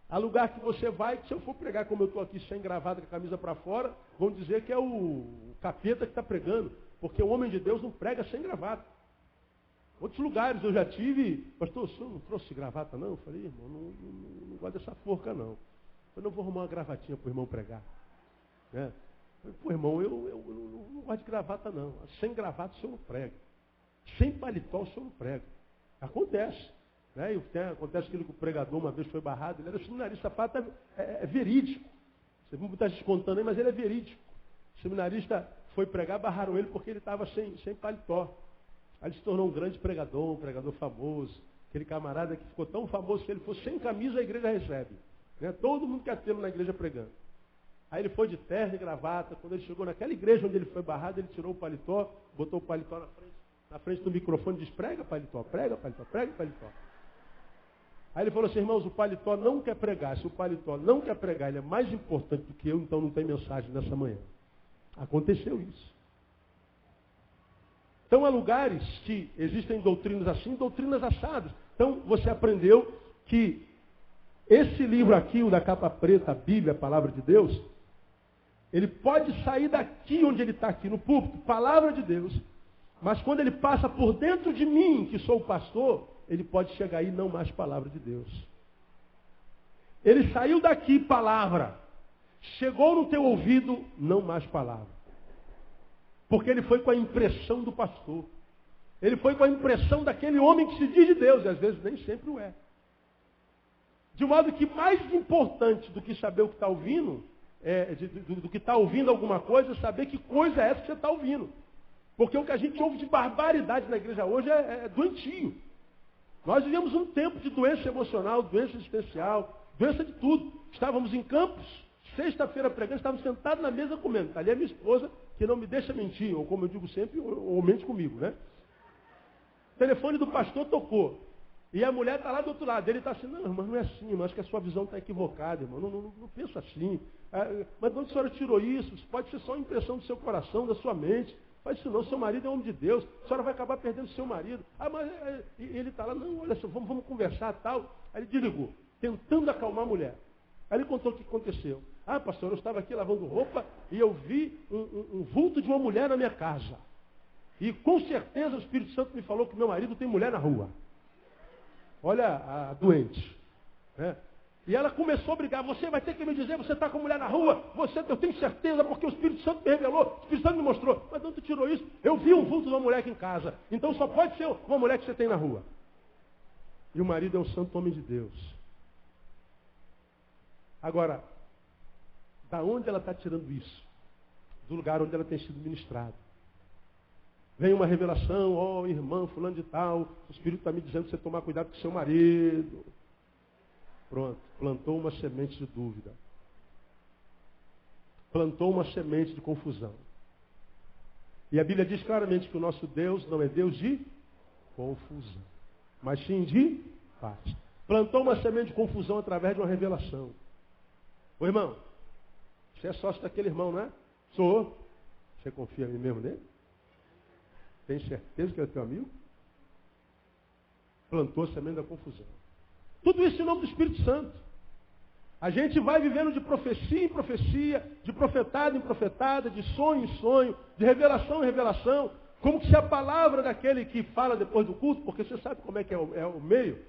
Há lugar que você vai, que se eu for pregar como eu estou aqui sem gravata, com a camisa para fora, vão dizer que é o capeta que está pregando, porque o homem de Deus não prega sem gravata. Outros lugares eu já tive, pastor, o senhor não trouxe gravata não? Eu falei, irmão, não gosto dessa forca não. Eu não vou arrumar uma gravatinha para o irmão pregar. Né? Pô, irmão, eu não gosto de gravata não. Sem gravata o senhor não prega. Sem paletó o senhor não prega. Acontece. Né? Acontece aquilo que o pregador uma vez foi barrado. Ele era seminarista, fato é verídico. Você viu muita gente contando aí, mas ele é verídico. O seminarista foi pregar, barraram ele porque ele estava sem paletó. Aí ele se tornou um grande pregador, um pregador famoso. Aquele camarada que ficou tão famoso que se ele for sem camisa, a igreja recebe. Né? Todo mundo quer tê-lo na igreja pregando. Aí ele foi de terno e gravata. Quando ele chegou naquela igreja onde ele foi barrado, ele tirou o paletó, botou o paletó na frente do microfone e disse, prega paletó, prega paletó, prega paletó. Aí ele falou assim, irmãos, o paletó não quer pregar. Se o paletó não quer pregar, ele é mais importante do que eu, então não tem mensagem nessa manhã. Aconteceu isso. Então há lugares que existem doutrinas assim, doutrinas assadas. Então você aprendeu que esse livro aqui, o da capa preta, a Bíblia, a Palavra de Deus, ele pode sair daqui onde ele está aqui, no púlpito, Palavra de Deus, mas quando ele passa por dentro de mim, que sou o pastor, ele pode chegar aí não mais Palavra de Deus. Ele saiu daqui, palavra, chegou no teu ouvido, não mais palavra. Porque ele foi com a impressão do pastor. Ele foi com a impressão daquele homem que se diz de Deus, e às vezes nem sempre o é. De modo que mais importante do que saber o que está ouvindo, do que está ouvindo alguma coisa, é saber que coisa é essa que você está ouvindo. Porque o que a gente ouve de barbaridade na igreja hoje é doentio. Nós vivemos um tempo de doença emocional, doença existencial, doença de tudo. Estávamos em Campos, sexta-feira pregando, estávamos sentados na mesa comendo. Ali a minha esposa, que não me deixa mentir, ou como eu digo sempre, ou mente comigo, né? O telefone do pastor tocou. E a mulher está lá do outro lado. Ele está assim, não, mas não é assim, irmão, acho que a sua visão está equivocada, irmão. Não penso assim. Mas de onde a senhora tirou isso? Isso pode ser só impressão do seu coração, da sua mente. Faz isso não, seu marido é homem de Deus. A senhora vai acabar perdendo seu marido. Mas ele está lá, não, olha só, vamos conversar tal. Aí ele desligou, tentando acalmar a mulher. Aí ele contou o que aconteceu. Pastor, eu estava aqui lavando roupa e eu vi um vulto de uma mulher na minha casa. E com certeza o Espírito Santo me falou que meu marido tem mulher na rua. Olha a doente. Né? E ela começou a brigar. Você vai ter que me dizer, você está com mulher na rua? Eu tenho certeza, porque o Espírito Santo me revelou. O Espírito Santo me mostrou. Mas de onde tu tirou isso? Eu vi um vulto de uma mulher aqui em casa. Então só pode ser uma mulher que você tem na rua. E o marido é um santo homem de Deus. Agora, da onde ela está tirando isso? Do lugar onde ela tem sido ministrada. Vem uma revelação, irmã, fulano de tal, o Espírito está me dizendo que você tomar cuidado com seu marido. Pronto, plantou uma semente de dúvida. Plantou uma semente de confusão. E a Bíblia diz claramente que o nosso Deus não é Deus de confusão, mas sim de paz. Plantou uma semente de confusão através de uma revelação. Ô irmão, você é sócio daquele irmão, não é? Sou. Você confia em mim mesmo nele? Tem certeza que ele é teu amigo? Plantou a semente da confusão. Tudo isso em nome do Espírito Santo. A gente vai vivendo de profecia em profecia, de profetada em profetada, de sonho em sonho, de revelação em revelação, como se a palavra daquele que fala depois do culto, porque você sabe como é que é o meio,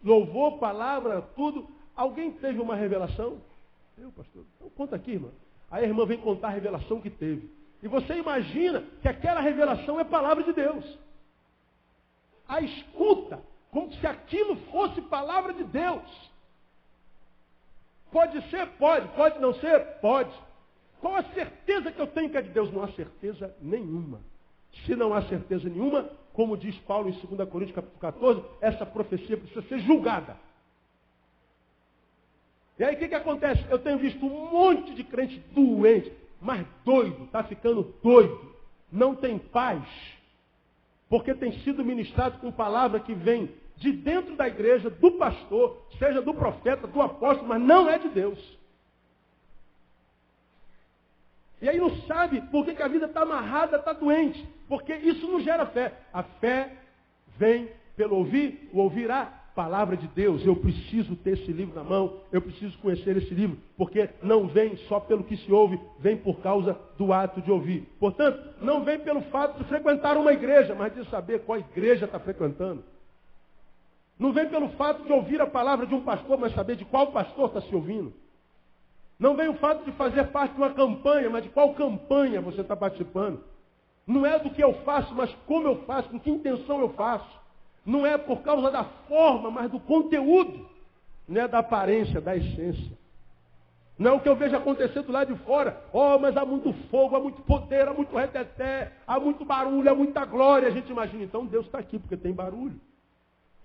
louvor, palavra, tudo. Alguém teve uma revelação? Eu, pastor. Então conta aqui, irmã. Aí a irmã vem contar a revelação que teve. E você imagina que aquela revelação é palavra de Deus. A escuta, como se aquilo fosse palavra de Deus. Pode ser? Pode. Pode não ser? Pode. Qual a certeza que eu tenho que é de Deus? Não há certeza nenhuma. Se não há certeza nenhuma, como diz Paulo em 2 Coríntios capítulo 14, essa profecia precisa ser julgada. E aí o que acontece? Eu tenho visto um monte de crente doente, mas doido, está ficando doido. Não tem paz. Porque tem sido ministrado com palavra que vem de dentro da igreja, do pastor, seja do profeta, do apóstolo, mas não é de Deus. E aí não sabe por que a vida está amarrada, está doente. Porque isso não gera fé. A fé vem pelo ouvir, o ouvir a palavra de Deus. Eu preciso ter esse livro na mão, eu preciso conhecer esse livro, porque não vem só pelo que se ouve, vem por causa do ato de ouvir. Portanto, não vem pelo fato de frequentar uma igreja, mas de saber qual igreja está frequentando. Não vem pelo fato de ouvir a palavra de um pastor, mas saber de qual pastor está se ouvindo. Não vem o fato de fazer parte de uma campanha, mas de qual campanha você está participando. Não é do que eu faço, mas como eu faço, com que intenção eu faço. Não é por causa da forma, mas do conteúdo. Não é da aparência, da essência. Não é o que eu vejo acontecer do lado de fora. Oh, mas há muito fogo, há muito poder, há muito reteté, há muito barulho, há muita glória. A gente imagina, então Deus está aqui, porque tem barulho.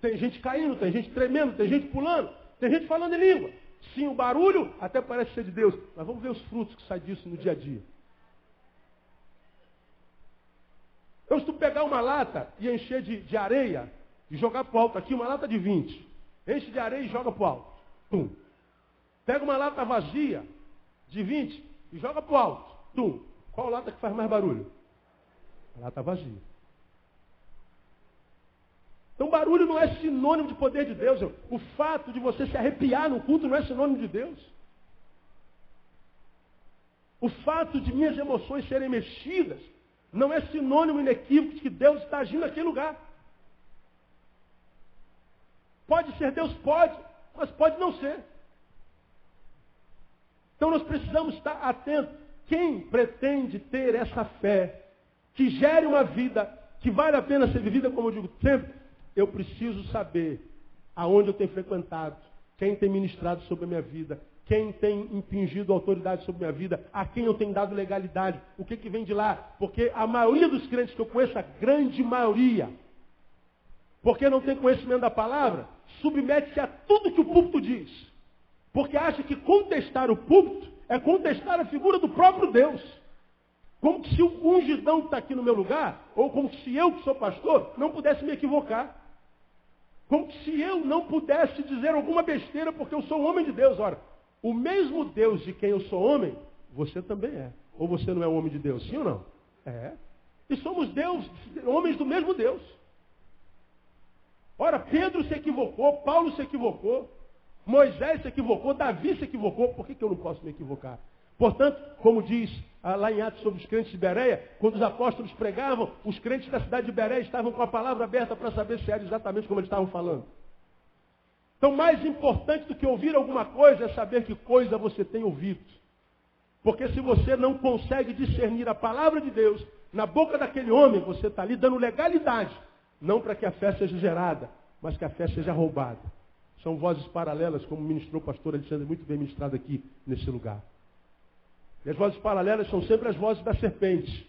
Tem gente caindo, tem gente tremendo, tem gente pulando, tem gente falando em língua. Sim, o barulho até parece ser de Deus. Mas vamos ver os frutos que saem disso no dia a dia. Então, se tu pegar uma lata e encher de areia e jogar para o alto aqui, uma lata de 20. Enche de areia e joga para o alto. Tum. Pega uma lata vazia de 20 e joga para o alto. Tum. Qual lata que faz mais barulho? A lata vazia. Então barulho não é sinônimo de poder de Deus. O fato de você se arrepiar no culto não é sinônimo de Deus. O fato de minhas emoções serem mexidas não é sinônimo inequívoco de que Deus está agindo naquele lugar. Pode ser Deus? Pode, mas pode não ser. Então nós precisamos estar atentos. Quem pretende ter essa fé que gere uma vida que vale a pena ser vivida, como eu digo sempre, eu preciso saber aonde eu tenho frequentado, quem tem ministrado sobre a minha vida, quem tem impingido autoridade sobre a minha vida, a quem eu tenho dado legalidade, o que vem de lá. Porque a maioria dos crentes que eu conheço, a grande maioria, porque não tem conhecimento da palavra, submete-se a tudo que o púlpito diz. Porque acha que contestar o púlpito é contestar a figura do próprio Deus. Como se o ungidão que está aqui no meu lugar, ou como se eu que sou pastor, não pudesse me equivocar. Como se eu não pudesse dizer alguma besteira porque eu sou um homem de Deus. Ora, o mesmo Deus de quem eu sou homem, você também é. Ou você não é um homem de Deus, sim ou não? É. E somos homens do mesmo Deus. Ora, Pedro se equivocou, Paulo se equivocou, Moisés se equivocou, Davi se equivocou. Por que eu não posso me equivocar? Portanto, como diz lá em Atos sobre os crentes de Bereia, quando os apóstolos pregavam, os crentes da cidade de Bereia estavam com a palavra aberta para saber se era exatamente como eles estavam falando. Então, mais importante do que ouvir alguma coisa é saber que coisa você tem ouvido. Porque se você não consegue discernir a palavra de Deus na boca daquele homem, você está ali dando legalidade. Não para que a fé seja gerada, mas que a fé seja roubada. São vozes paralelas, como ministrou o pastor Alexandre, muito bem ministrado aqui nesse lugar. E as vozes paralelas são sempre as vozes da serpente.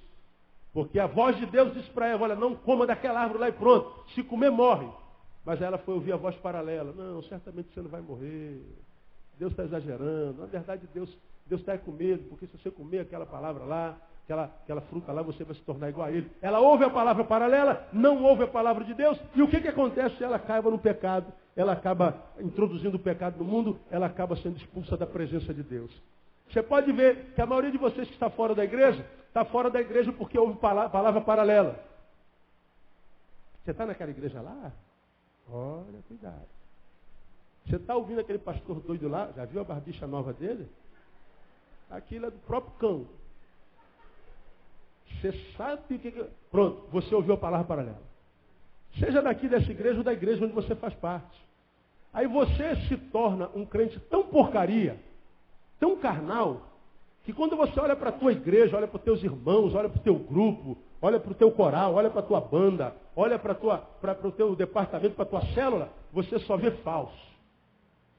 Porque a voz de Deus disse para Eva, olha, não coma daquela árvore lá e pronto. Se comer, morre. Mas ela foi ouvir a voz paralela. Não, certamente você não vai morrer. Deus está exagerando. Na verdade, Deus está com medo, porque se você comer aquela palavra lá, aquela fruta lá, você vai se tornar igual a ele. Ela ouve a palavra paralela, não ouve a palavra de Deus. E o que acontece? Ela acaba no pecado. Ela acaba introduzindo o pecado no mundo. Ela acaba sendo expulsa da presença de Deus. Você pode ver que a maioria de vocês que está fora da igreja, está fora da igreja porque ouve palavra paralela. Você está naquela igreja lá? Olha, cuidado. Você está ouvindo aquele pastor doido lá? Já viu a barbicha nova dele? Aquilo é do próprio cão. Você sabe o que... Pronto, você ouviu a palavra paralela. Seja daqui dessa igreja ou da igreja onde você faz parte. Aí você se torna um crente tão porcaria, tão carnal, que quando você olha para a tua igreja, olha para os teus irmãos, olha para o teu grupo, olha para o teu coral, olha para a tua banda, olha para o teu departamento, para a tua célula, você só vê falso.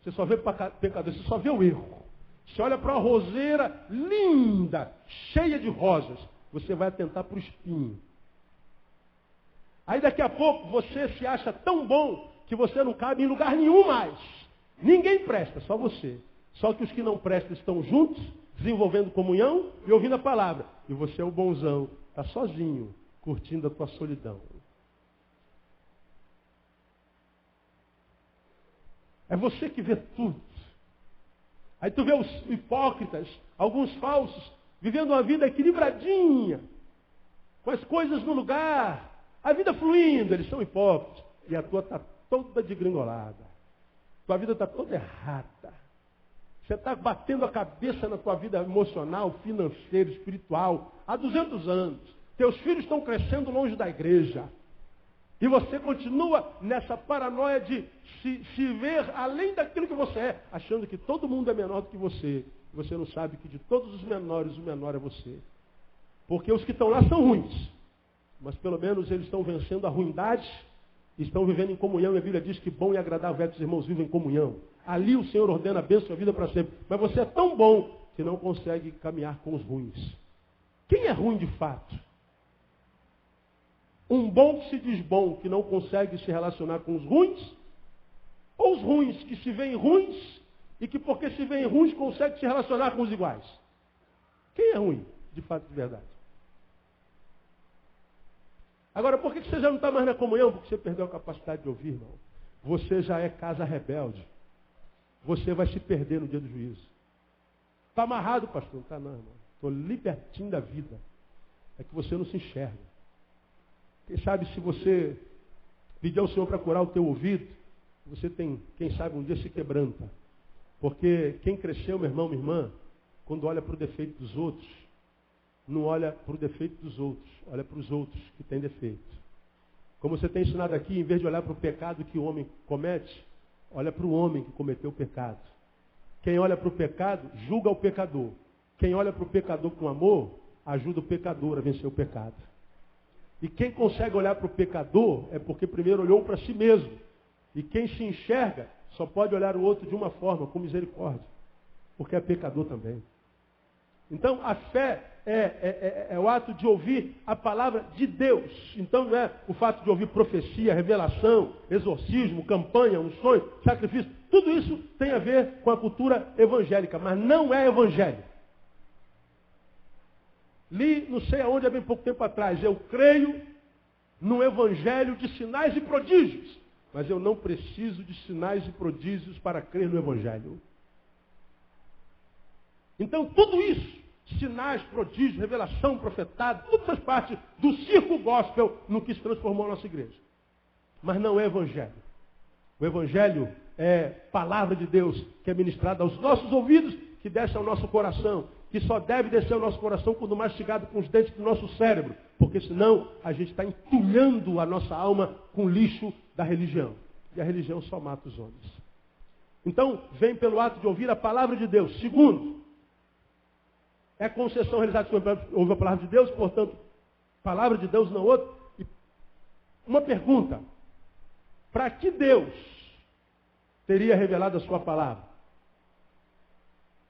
Você só vê pecador, você só vê o erro. Você olha para uma roseira linda, cheia de rosas, você vai atentar para o espinho. Aí daqui a pouco você se acha tão bom que você não cabe em lugar nenhum mais. Ninguém presta, só você. Só que os que não prestam estão juntos, desenvolvendo comunhão e ouvindo a palavra. E você é o bonzão, está sozinho, curtindo a tua solidão. É você que vê tudo. Aí tu vê os hipócritas, alguns falsos, vivendo uma vida equilibradinha, com as coisas no lugar, a vida fluindo, eles são hipócritas. E a tua está toda degringolada. Tua vida está toda errada. Você está batendo a cabeça na tua vida emocional, financeira, espiritual, há 200 anos. Teus filhos estão crescendo longe da igreja. E você continua nessa paranoia de se ver além daquilo que você é, achando que todo mundo é menor do que você. Você não sabe que de todos os menores, o menor é você. Porque os que estão lá são ruins. Mas pelo menos eles estão vencendo a ruindade e estão vivendo em comunhão. E a Bíblia diz que bom e agradável é que os irmãos vivem em comunhão. Ali o Senhor ordena a bênção e a vida para sempre. Mas você é tão bom que não consegue caminhar com os ruins. Quem é ruim de fato? Um bom que se diz bom, que não consegue se relacionar com os ruins? Ou os ruins que se veem ruins e que porque se veem ruins conseguem se relacionar com os iguais? Quem é ruim, de fato, de verdade? Agora, por que você já não está mais na comunhão? Porque você perdeu a capacidade de ouvir, irmão. Você já é casa rebelde. Você vai se perder no dia do juízo. Está amarrado, pastor? Não está não, irmão. Estou libertinho da vida. É que você não se enxerga. Quem sabe se você pedir ao Senhor para curar o teu ouvido, você tem, quem sabe, um dia se quebranta. Porque quem cresceu, meu irmão, minha irmã, quando olha para o defeito dos outros, não olha para o defeito dos outros, olha para os outros que têm defeito. Como você tem ensinado aqui, em vez de olhar para o pecado que o homem comete, olha para o homem que cometeu o pecado. Quem olha para o pecado, julga o pecador. Quem olha para o pecador com amor, ajuda o pecador a vencer o pecado. E quem consegue olhar para o pecador é porque primeiro olhou para si mesmo. E quem se enxerga só pode olhar o outro de uma forma, com misericórdia. Porque é pecador também. Então, a fé é o ato de ouvir a palavra de Deus. Então, não é o fato de ouvir profecia, revelação, exorcismo, campanha, um sonho, sacrifício. Tudo isso tem a ver com a cultura evangélica, mas não é evangelho. Li, não sei aonde, há bem pouco tempo atrás, eu creio no evangelho de sinais e prodígios, mas eu não preciso de sinais e prodígios para crer no evangelho. Então, tudo isso, sinais, prodígios, revelação, profetado, tudo faz parte do circo gospel no que se transformou a nossa igreja. Mas não é evangelho. O evangelho é palavra de Deus que é ministrada aos nossos ouvidos, que desce ao nosso coração, que só deve descer ao nosso coração quando mastigado com os dentes do nosso cérebro, porque senão a gente está entulhando a nossa alma com o lixo da religião. E a religião só mata os homens. Então, vem pelo ato de ouvir a palavra de Deus. Segundo, é concessão realizada quando ouve a palavra de Deus, portanto, palavra de Deus não outra. E uma pergunta, para que Deus teria revelado a sua palavra?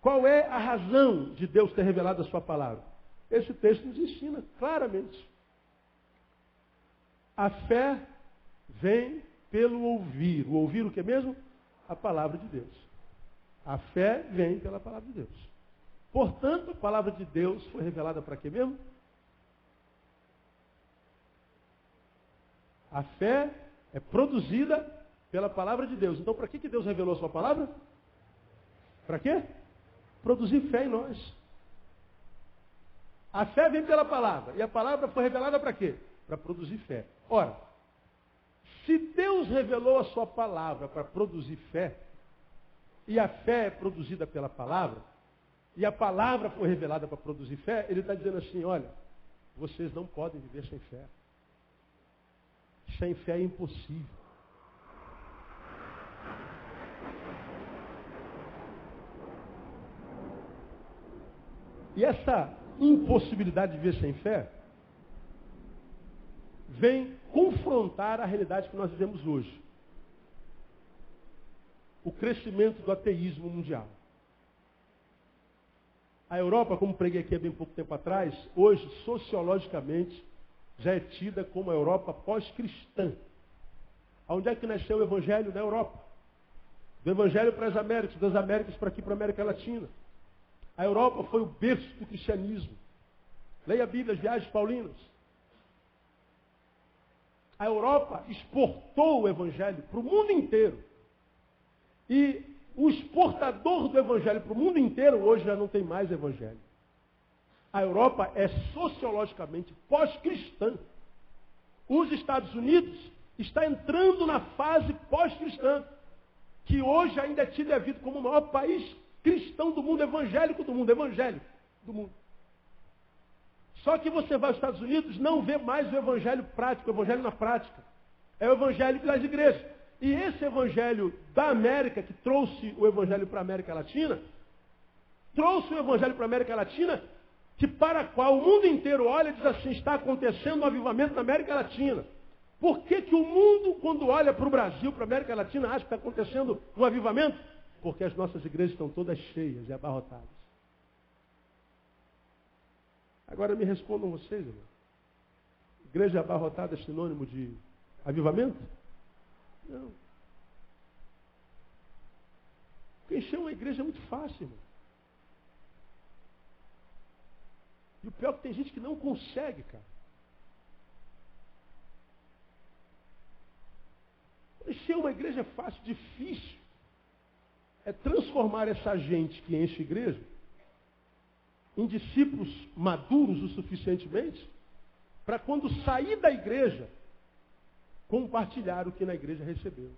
Qual é a razão de Deus ter revelado a sua palavra? Esse texto nos ensina claramente. A fé vem pelo ouvir. O ouvir o que mesmo? A palavra de Deus. A fé vem pela palavra de Deus. Portanto, a palavra de Deus foi revelada para quê mesmo? A fé é produzida pela palavra de Deus. Então, para que Deus revelou a sua palavra? Para quê? produzir fé em nós. A fé vem pela palavra. E a palavra foi revelada para quê? Para produzir fé. Ora, se Deus revelou a sua palavra para produzir fé, e a fé é produzida pela palavra, e a palavra foi revelada para produzir fé, ele está dizendo assim, olha, vocês não podem viver sem fé. Sem fé é impossível. E essa impossibilidade de viver sem fé vem confrontar a realidade que nós vivemos hoje. O crescimento do ateísmo mundial. A Europa, como preguei aqui há bem pouco tempo atrás, hoje, sociologicamente, já é tida como a Europa pós-cristã. Onde é que nasceu o Evangelho? Na Europa. Do Evangelho para as Américas, das Américas para aqui, para a América Latina. A Europa foi o berço do cristianismo. Leia a Bíblia, as viagens paulinas. A Europa exportou o Evangelho para o mundo inteiro. E o exportador do Evangelho para o mundo inteiro hoje já não tem mais Evangelho. A Europa é sociologicamente pós-cristã. Os Estados Unidos está entrando na fase pós-cristã, que hoje ainda é tido e é visto como o maior país cristão do mundo, evangélico do mundo, evangélico do mundo. Só que você vai aos Estados Unidos, não vê mais o evangelho prático, o evangelho na prática. É o evangelho das igrejas. E esse evangelho da América, que trouxe o evangelho para a América Latina, trouxe o evangelho para a América Latina, que para a qual o mundo inteiro olha e diz assim, está acontecendo um avivamento na América Latina. Por que que o mundo, quando olha para o Brasil, para a América Latina, acha que está acontecendo um avivamento? Porque as nossas igrejas estão todas cheias e abarrotadas. Agora me respondam vocês, irmão. Igreja abarrotada é sinônimo de avivamento? Não. Encher uma igreja é muito fácil, irmão. E o pior é que tem gente que não consegue, cara. Encher uma igreja é fácil, difícil. É transformar essa gente que enche a igreja em discípulos maduros o suficientemente para quando sair da igreja, compartilhar o que na igreja recebeu.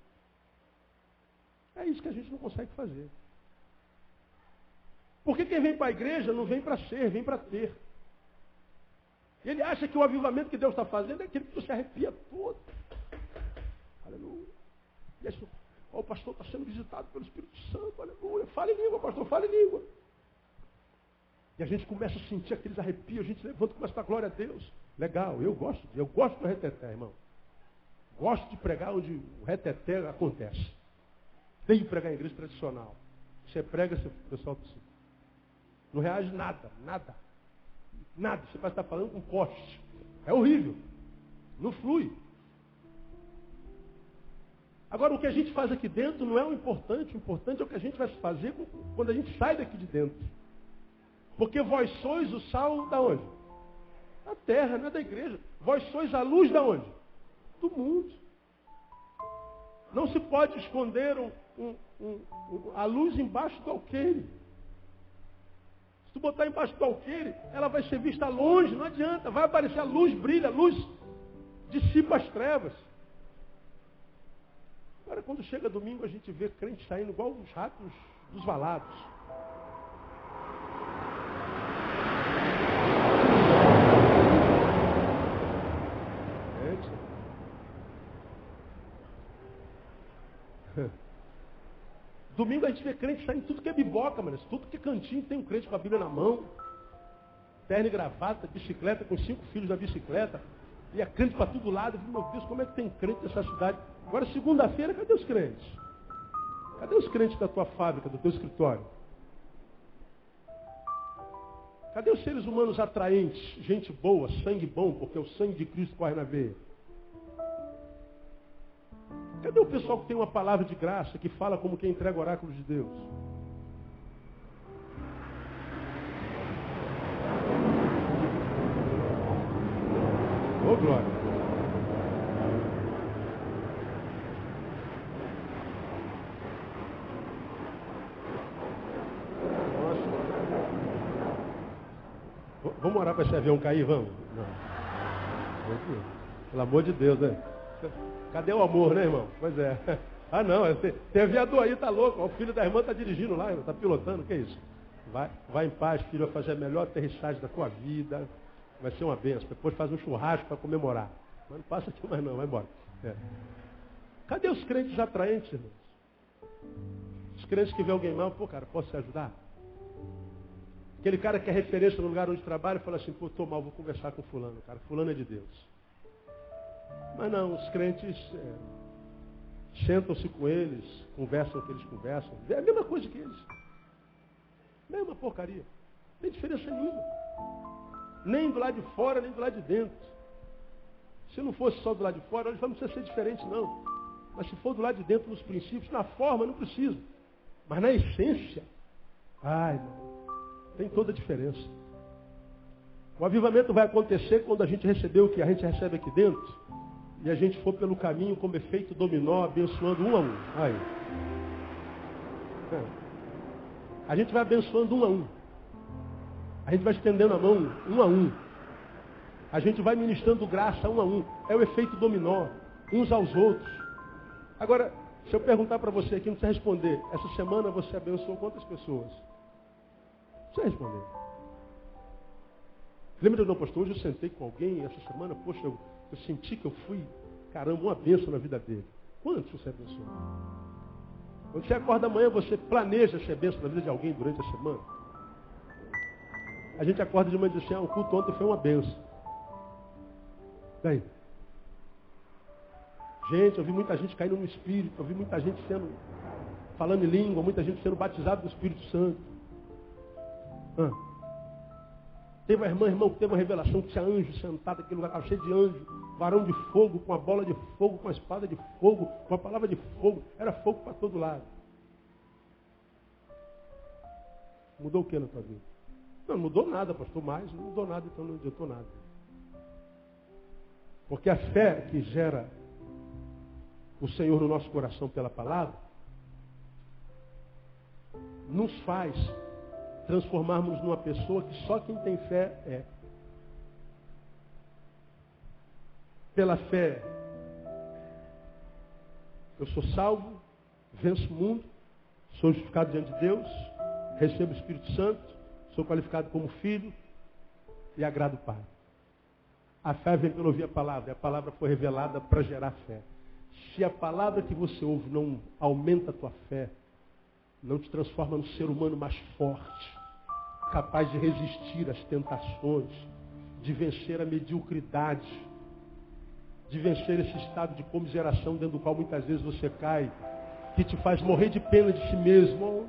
É isso que a gente não consegue fazer. Porque quem vem para a igreja não vem para ser, vem para ter. Ele acha que o avivamento que Deus está fazendo é aquele que você arrepia todo. Aleluia. E aí, o pastor está sendo visitado pelo Espírito Santo, aleluia. Fale em língua, pastor, fale em língua. E a gente começa a sentir aqueles arrepios, a gente levanta e começa a dar glória a Deus. Legal, eu gosto do reteté, irmão. Gosto de pregar onde o reteté acontece. Tenho que pregar em igreja tradicional. Você prega, o pessoal não reage nada. Você vai estar falando com poste. É horrível. Não flui. Agora, o que a gente faz aqui dentro não é o importante é o que a gente vai fazer quando a gente sai daqui de dentro. Porque vós sois o sal da onde? Da terra, não é da igreja. Vós sois a luz da onde? Do mundo. Não se pode esconder a luz embaixo do alqueire. Se tu botar embaixo do alqueire, ela vai ser vista longe, não adianta. Vai aparecer a luz, brilha, a luz dissipa as trevas. Agora, quando chega domingo, a gente vê crente saindo igual os ratos dos valados. Domingo a gente vê crente saindo tudo que é biboca, mano. Tudo que é cantinho tem um crente com a Bíblia na mão. Terno e gravata, bicicleta, com 5 filhos na bicicleta. E é crente para todo lado. Meu Deus, como é que tem crente nessa cidade? Agora, segunda-feira, cadê os crentes? Cadê os crentes da tua fábrica, do teu escritório? Cadê os seres humanos atraentes? Gente boa, sangue bom, porque o sangue de Cristo corre na veia. Cadê o pessoal que tem uma palavra de graça, que fala como quem entrega o oráculo de Deus? Ô, glória! Nossa. Vamos orar para esse avião cair, vamos? Não. Pelo amor de Deus, né? Cadê o amor, né, irmão? Pois é. Ah, não, tem aviador aí, tá louco. O filho da irmã tá dirigindo lá, tá pilotando, que é isso? Vai em paz, filho, vai fazer a melhor aterrissagem da tua vida. Vai ser uma benção. Depois faz um churrasco para comemorar. Mas não passa aqui mais não, vai embora. É. Cadê os crentes atraentes, irmãos? Os crentes que vê alguém mal, pô, cara, posso te ajudar? Aquele cara que é referência no lugar onde trabalha fala assim, pô, tô mal, vou conversar com fulano, cara. Fulano é de Deus. Mas não, os crentes sentam-se com eles, conversam o que eles conversam. É a mesma coisa que eles. Mesma porcaria. Não tem diferença nenhuma. Nem do lado de fora, nem do lado de dentro. Se não fosse só do lado de fora, não precisa ser diferente, não. Mas se for do lado de dentro, nos princípios, na forma, não precisa. Mas na essência, ai, tem toda a diferença. O avivamento vai acontecer quando a gente receber o que a gente recebe aqui dentro e a gente for pelo caminho como efeito dominó, abençoando um a um. Aí. A gente vai abençoando um a um. A gente vai estendendo a mão um a um. A gente vai ministrando graça um a um. É o efeito dominó, uns aos outros. Agora, se eu perguntar para você aqui, não precisa responder. Essa semana você abençoou quantas pessoas? Não precisa responder. Lembra do pastor? Hoje eu sentei com alguém essa semana, poxa, eu senti que eu fui, caramba, uma bênção na vida dele. Quantos você abençoou? Quando você acorda amanhã, você planeja ser bênção na vida de alguém durante a semana? A gente acorda de manhã e diz assim, o culto ontem foi uma bênção. Daí. Gente, eu vi muita gente caindo no Espírito, eu vi muita gente falando em língua, muita gente sendo batizada no Espírito Santo. Teve uma irmão que teve uma revelação que tinha anjo sentado naquele lugar, cheio de anjo, varão de fogo, com a bola de fogo, com a espada de fogo, com a palavra de fogo, era fogo para todo lado. Mudou o que na tua vida? Não mudou nada, pastor, mais, não mudou nada, então não adiantou nada. Porque a fé que gera o Senhor no nosso coração pela palavra, nos faz transformarmos numa pessoa que só quem tem fé é. Pela fé, eu sou salvo, venço o mundo, sou justificado diante de Deus, recebo o Espírito Santo, sou qualificado como filho e agrado o Pai. A fé vem pelo ouvir a palavra, e a palavra foi revelada para gerar fé. Se a palavra que você ouve não aumenta a tua fé, não te transforma num ser humano mais forte, capaz de resistir às tentações, de vencer a mediocridade, de vencer esse estado de comiseração dentro do qual muitas vezes você cai, que te faz morrer de pena de si mesmo.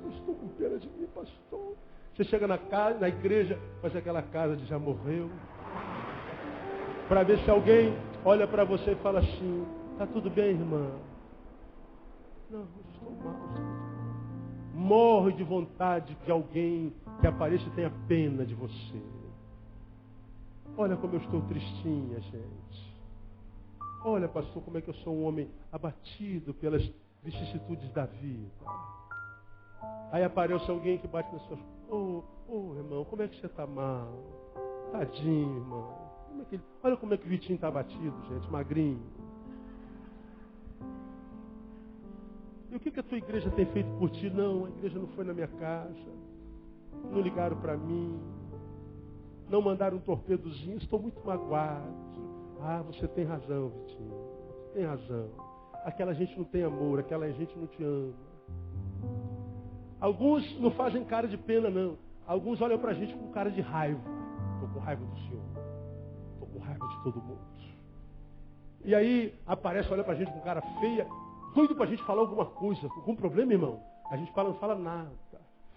Eu estou com pena de mim, pastor. Você chega na igreja, faz aquela casa de já morreu, para ver se alguém olha para você e fala assim, está tudo bem, irmã? Não, eu estou mal. Morre de vontade que alguém que apareça e tenha pena de você. Olha como eu estou tristinha, gente. Olha, pastor, como é que eu sou um homem abatido pelas vicissitudes da vida. Aí aparece alguém que bate nas suas... irmão, como é que você está mal? Tadinho, irmão. Olha como é que o Vitinho está abatido, gente, magrinho. E o que a tua igreja tem feito por ti? Não, a igreja não foi na minha casa. Não ligaram para mim. Não mandaram um torpedozinho. Estou muito magoado. Ah, você tem razão, Vitinho. Você tem razão. Aquela gente não tem amor. Aquela gente não te ama. Alguns não fazem cara de pena, não. Alguns olham para a gente com cara de raiva. Estou com raiva do Senhor. Estou com raiva de todo mundo. E aí aparece, olha para a gente com cara feia, doido para a gente falar alguma coisa. Algum problema, irmão? A gente não fala nada.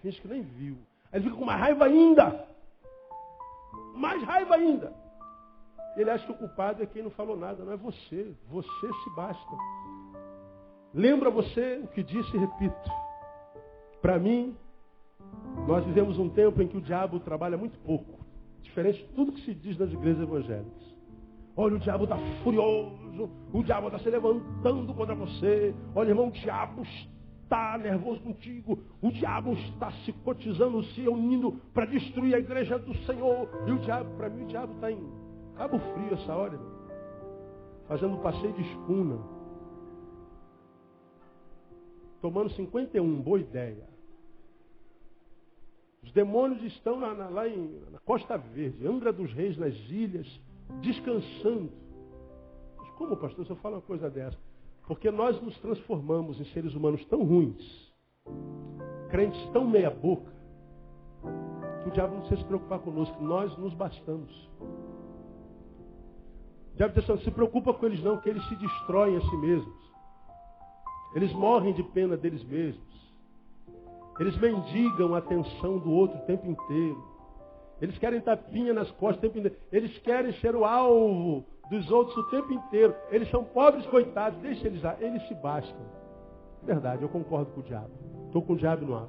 Finge que nem viu. Aí ele fica com mais raiva ainda. Mais raiva ainda. Ele acha que o culpado é quem não falou nada. Não é você. Você se basta. Lembra você o que disse e repito. Para mim, nós vivemos um tempo em que o diabo trabalha muito pouco. Diferente de tudo que se diz nas igrejas evangélicas. Olha, o diabo está furioso. O diabo está se levantando contra você. Olha, irmão, o diabo está nervoso contigo. O diabo está se cotizando, se unindo para destruir a igreja do Senhor. E o diabo, para mim, o diabo está em Cabo Frio essa hora, irmão. Fazendo um passeio de escuna. Tomando 51, boa ideia. Os demônios estão lá na Costa Verde, Angra dos Reis, nas ilhas, descansando. Mas como, pastor, se eu falo uma coisa dessa? Porque nós nos transformamos em seres humanos tão ruins, crentes tão meia boca, que o diabo não precisa se preocupar conosco, nós nos bastamos. O diabo diz assim, não se preocupa com eles não, que eles se destroem a si mesmos. Eles morrem de pena deles mesmos. Eles mendigam a atenção do outro o tempo inteiro. Eles querem tapinha nas costas o tempo inteiro. Eles querem ser o alvo dos outros o tempo inteiro. Eles são pobres, coitados. Deixa eles lá. Eles se bastam. Verdade, eu concordo com o diabo. Estou com o diabo no ar.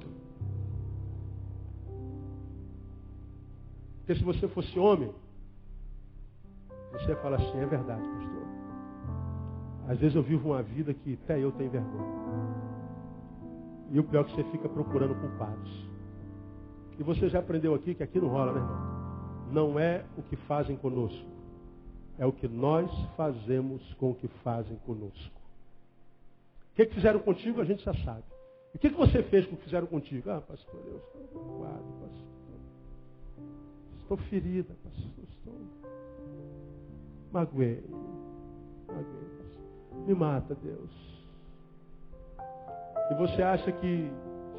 Porque se você fosse homem, você ia falar assim, é verdade, pastor. Às vezes eu vivo uma vida que até eu tenho vergonha. E o pior é que você fica procurando culpados. E você já aprendeu aqui que aqui não rola, né, irmão? Não é o que fazem conosco. É o que nós fazemos com o que fazem conosco. O que fizeram contigo, a gente já sabe. E o que você fez com o que fizeram contigo? Ah, pastor, eu estou magoado, pastor. Estou ferida, pastor. Magoei, pastor. Me mata, Deus. E você acha que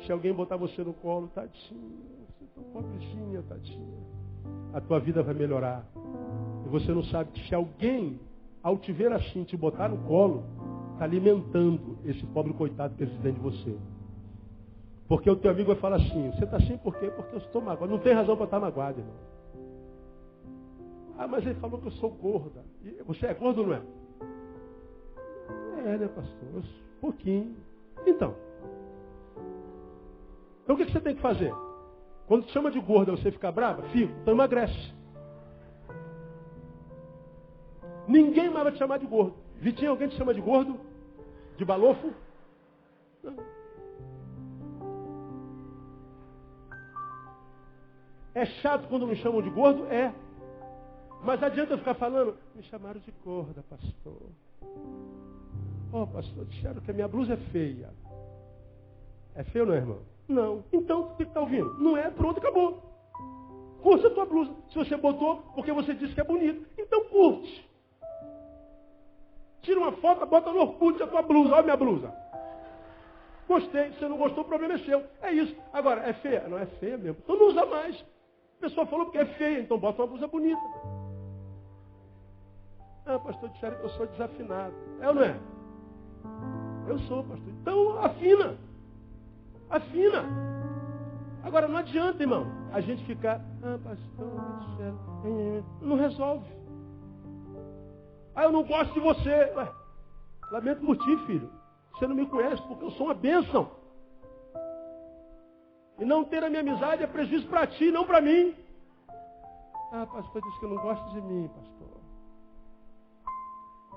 se alguém botar você no colo, tadinha, você tá pobrezinha, tadinha, a tua vida vai melhorar. E você não sabe que se alguém, ao te ver assim, te botar no colo, está alimentando esse pobre coitado que existe dentro de você. Porque o teu amigo vai falar assim, você está assim por quê? Porque eu estou magoado. Não tem razão para estar magoado, irmão. Ah, mas ele falou que eu sou gorda. E você é gordo ou não é? É, né, pastor? Um pouquinho. Então o que você tem que fazer? Quando te chama de gorda, você fica brava? Fico. Então emagrece. Ninguém mais vai te chamar de gordo. Vitinho, alguém te chama de gordo? De balofo? Não. É chato quando me chamam de gordo? É. Mas adianta eu ficar falando? Me chamaram de gorda, pastor. Oh, pastor, disseram que a minha blusa é feia. É feio ou não é, irmão? Não. Então, o que está ouvindo? Não é, pronto, acabou. Curte a tua blusa. Se você botou, porque você disse que é bonito. Então curte. Tira uma foto, bota no Orkut a tua blusa. Olha a minha blusa. Gostei. Se você não gostou, o problema é seu. É isso. Agora, é feia? Não é feia mesmo. Então não usa mais. A pessoa falou que é feia, então bota uma blusa bonita. Ah, pastor, disseram que eu sou desafinado. É ou não é? Eu sou, pastor. Então, afina. Afina. Agora, não adianta, irmão, a gente ficar, ah, pastor, não resolve. Ah, eu não gosto de você. Ué, lamento por ti, filho. Você não me conhece porque eu sou uma bênção. E não ter a minha amizade é prejuízo para ti, não para mim. Ah, pastor, disse que não gosta de mim, pastor.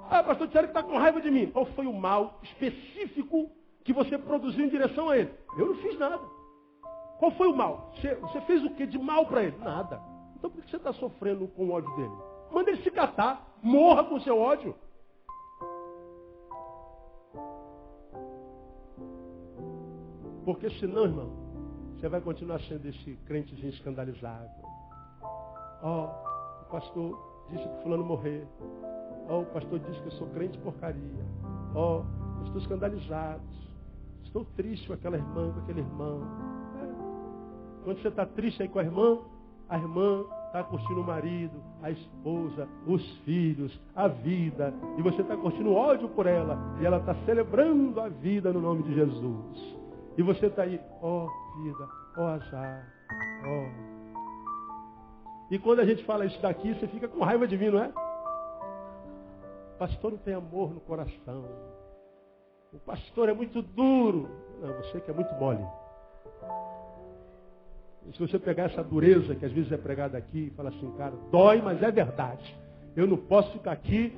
Ah, pastor, disseram que está com raiva de mim. Qual foi o mal específico que você produziu em direção a ele? Eu não fiz nada. Qual foi o mal? Você fez o que de mal para ele? Nada. Então por que você está sofrendo com o ódio dele? Manda ele se catar. Morra com o seu ódio. Porque senão, irmão, você vai continuar sendo esse crentezinho escandalizado. Ó, o pastor disse que fulano morrer. Ó, o pastor disse que eu sou crente porcaria. Ó, eu estou escandalizado. Estou triste com aquela irmã, com aquele irmão. Quando você está triste aí com a irmã está curtindo o marido, a esposa, os filhos, a vida. E você está curtindo ódio por ela. E ela está celebrando a vida no nome de Jesus. E você está aí, ó vida, ó azar, ó. E quando a gente fala isso daqui, você fica com raiva de mim, não é? O pastor não tem amor no coração. O pastor é muito duro. Não, você que é muito mole. E se você pegar essa dureza que às vezes é pregada aqui e fala assim, cara, dói, mas é verdade. Eu não posso ficar aqui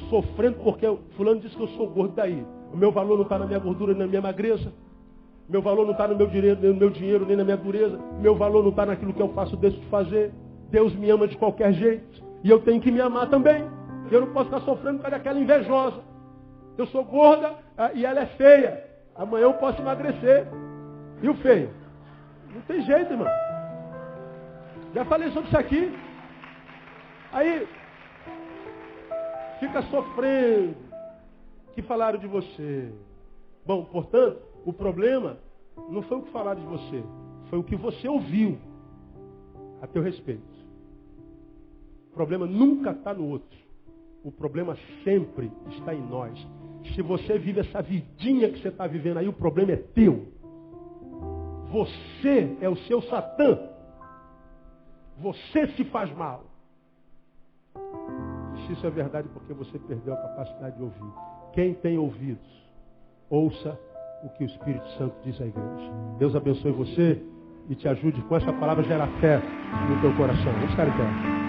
sofrendo porque fulano disse que eu sou gordo daí. O meu valor não está na minha gordura, na minha magreza. Meu valor não está no meu dinheiro, nem na minha dureza. Meu valor não está naquilo que eu faço, deixo de fazer. Deus me ama de qualquer jeito. E eu tenho que me amar também. Eu não posso ficar sofrendo por causa daquela invejosa. Eu sou gorda e ela é feia. Amanhã eu posso emagrecer. E o feio? Não tem jeito, irmão. Já falei sobre isso aqui. Aí, fica sofrendo que falaram de você. Bom, portanto, o problema não foi o que falaram de você. Foi o que você ouviu a teu respeito. O problema nunca está no outro. O problema sempre está em nós. Se você vive essa vidinha que você está vivendo aí, o problema é teu. Você é o seu Satã. Você se faz mal. Se isso é verdade, porque você perdeu a capacidade de ouvir. Quem tem ouvidos, ouça o que o Espírito Santo diz à igreja. Deus abençoe você e te ajude com essa palavra a gerar fé no teu coração. Vamos ficar em pé.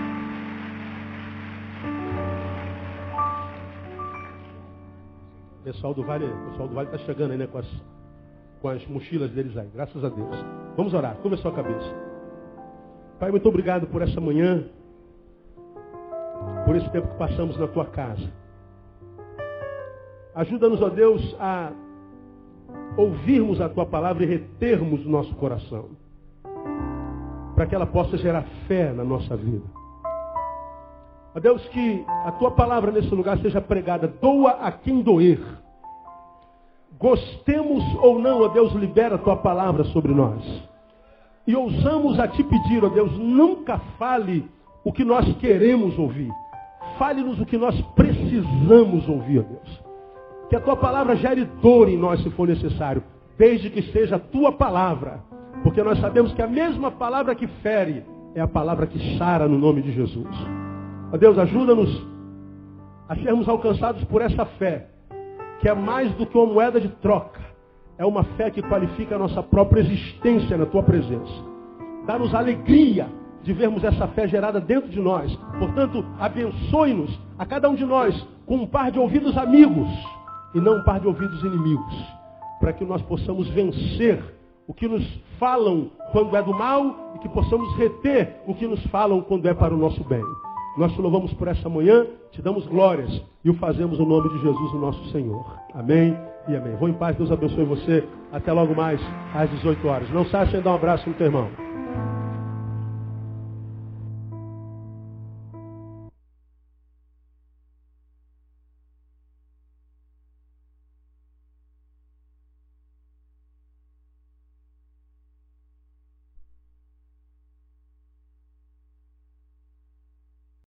O pessoal do Vale está chegando aí, né, com as mochilas deles aí. Graças a Deus. Vamos orar. Curva a sua cabeça. Pai, muito obrigado por essa manhã, por esse tempo que passamos na tua casa. Ajuda-nos, ó Deus, a ouvirmos a tua palavra e retermos o nosso coração, para que ela possa gerar fé na nossa vida. Ó Deus, que a tua palavra nesse lugar seja pregada, doa a quem doer. Gostemos ou não, ó Deus, libera a tua palavra sobre nós. E ousamos a te pedir, ó Deus, nunca fale o que nós queremos ouvir. Fale-nos o que nós precisamos ouvir, ó Deus. Que a tua palavra gere dor em nós, se for necessário, desde que seja a tua palavra. Porque nós sabemos que a mesma palavra que fere é a palavra que sara no nome de Jesus. Ó Deus, ajuda-nos a sermos alcançados por essa fé, que é mais do que uma moeda de troca. É uma fé que qualifica a nossa própria existência na tua presença. Dá-nos alegria de vermos essa fé gerada dentro de nós. Portanto, abençoe-nos, a cada um de nós, com um par de ouvidos amigos e não um par de ouvidos inimigos, para que nós possamos vencer o que nos falam quando é do mal e que possamos reter o que nos falam quando é para o nosso bem. Nós te louvamos por essa manhã, te damos glórias e o fazemos no nome de Jesus, o nosso Senhor. Amém e amém. Vou em paz, Deus abençoe você. Até logo mais, às 18 horas. Não saia sem dar um abraço no teu irmão.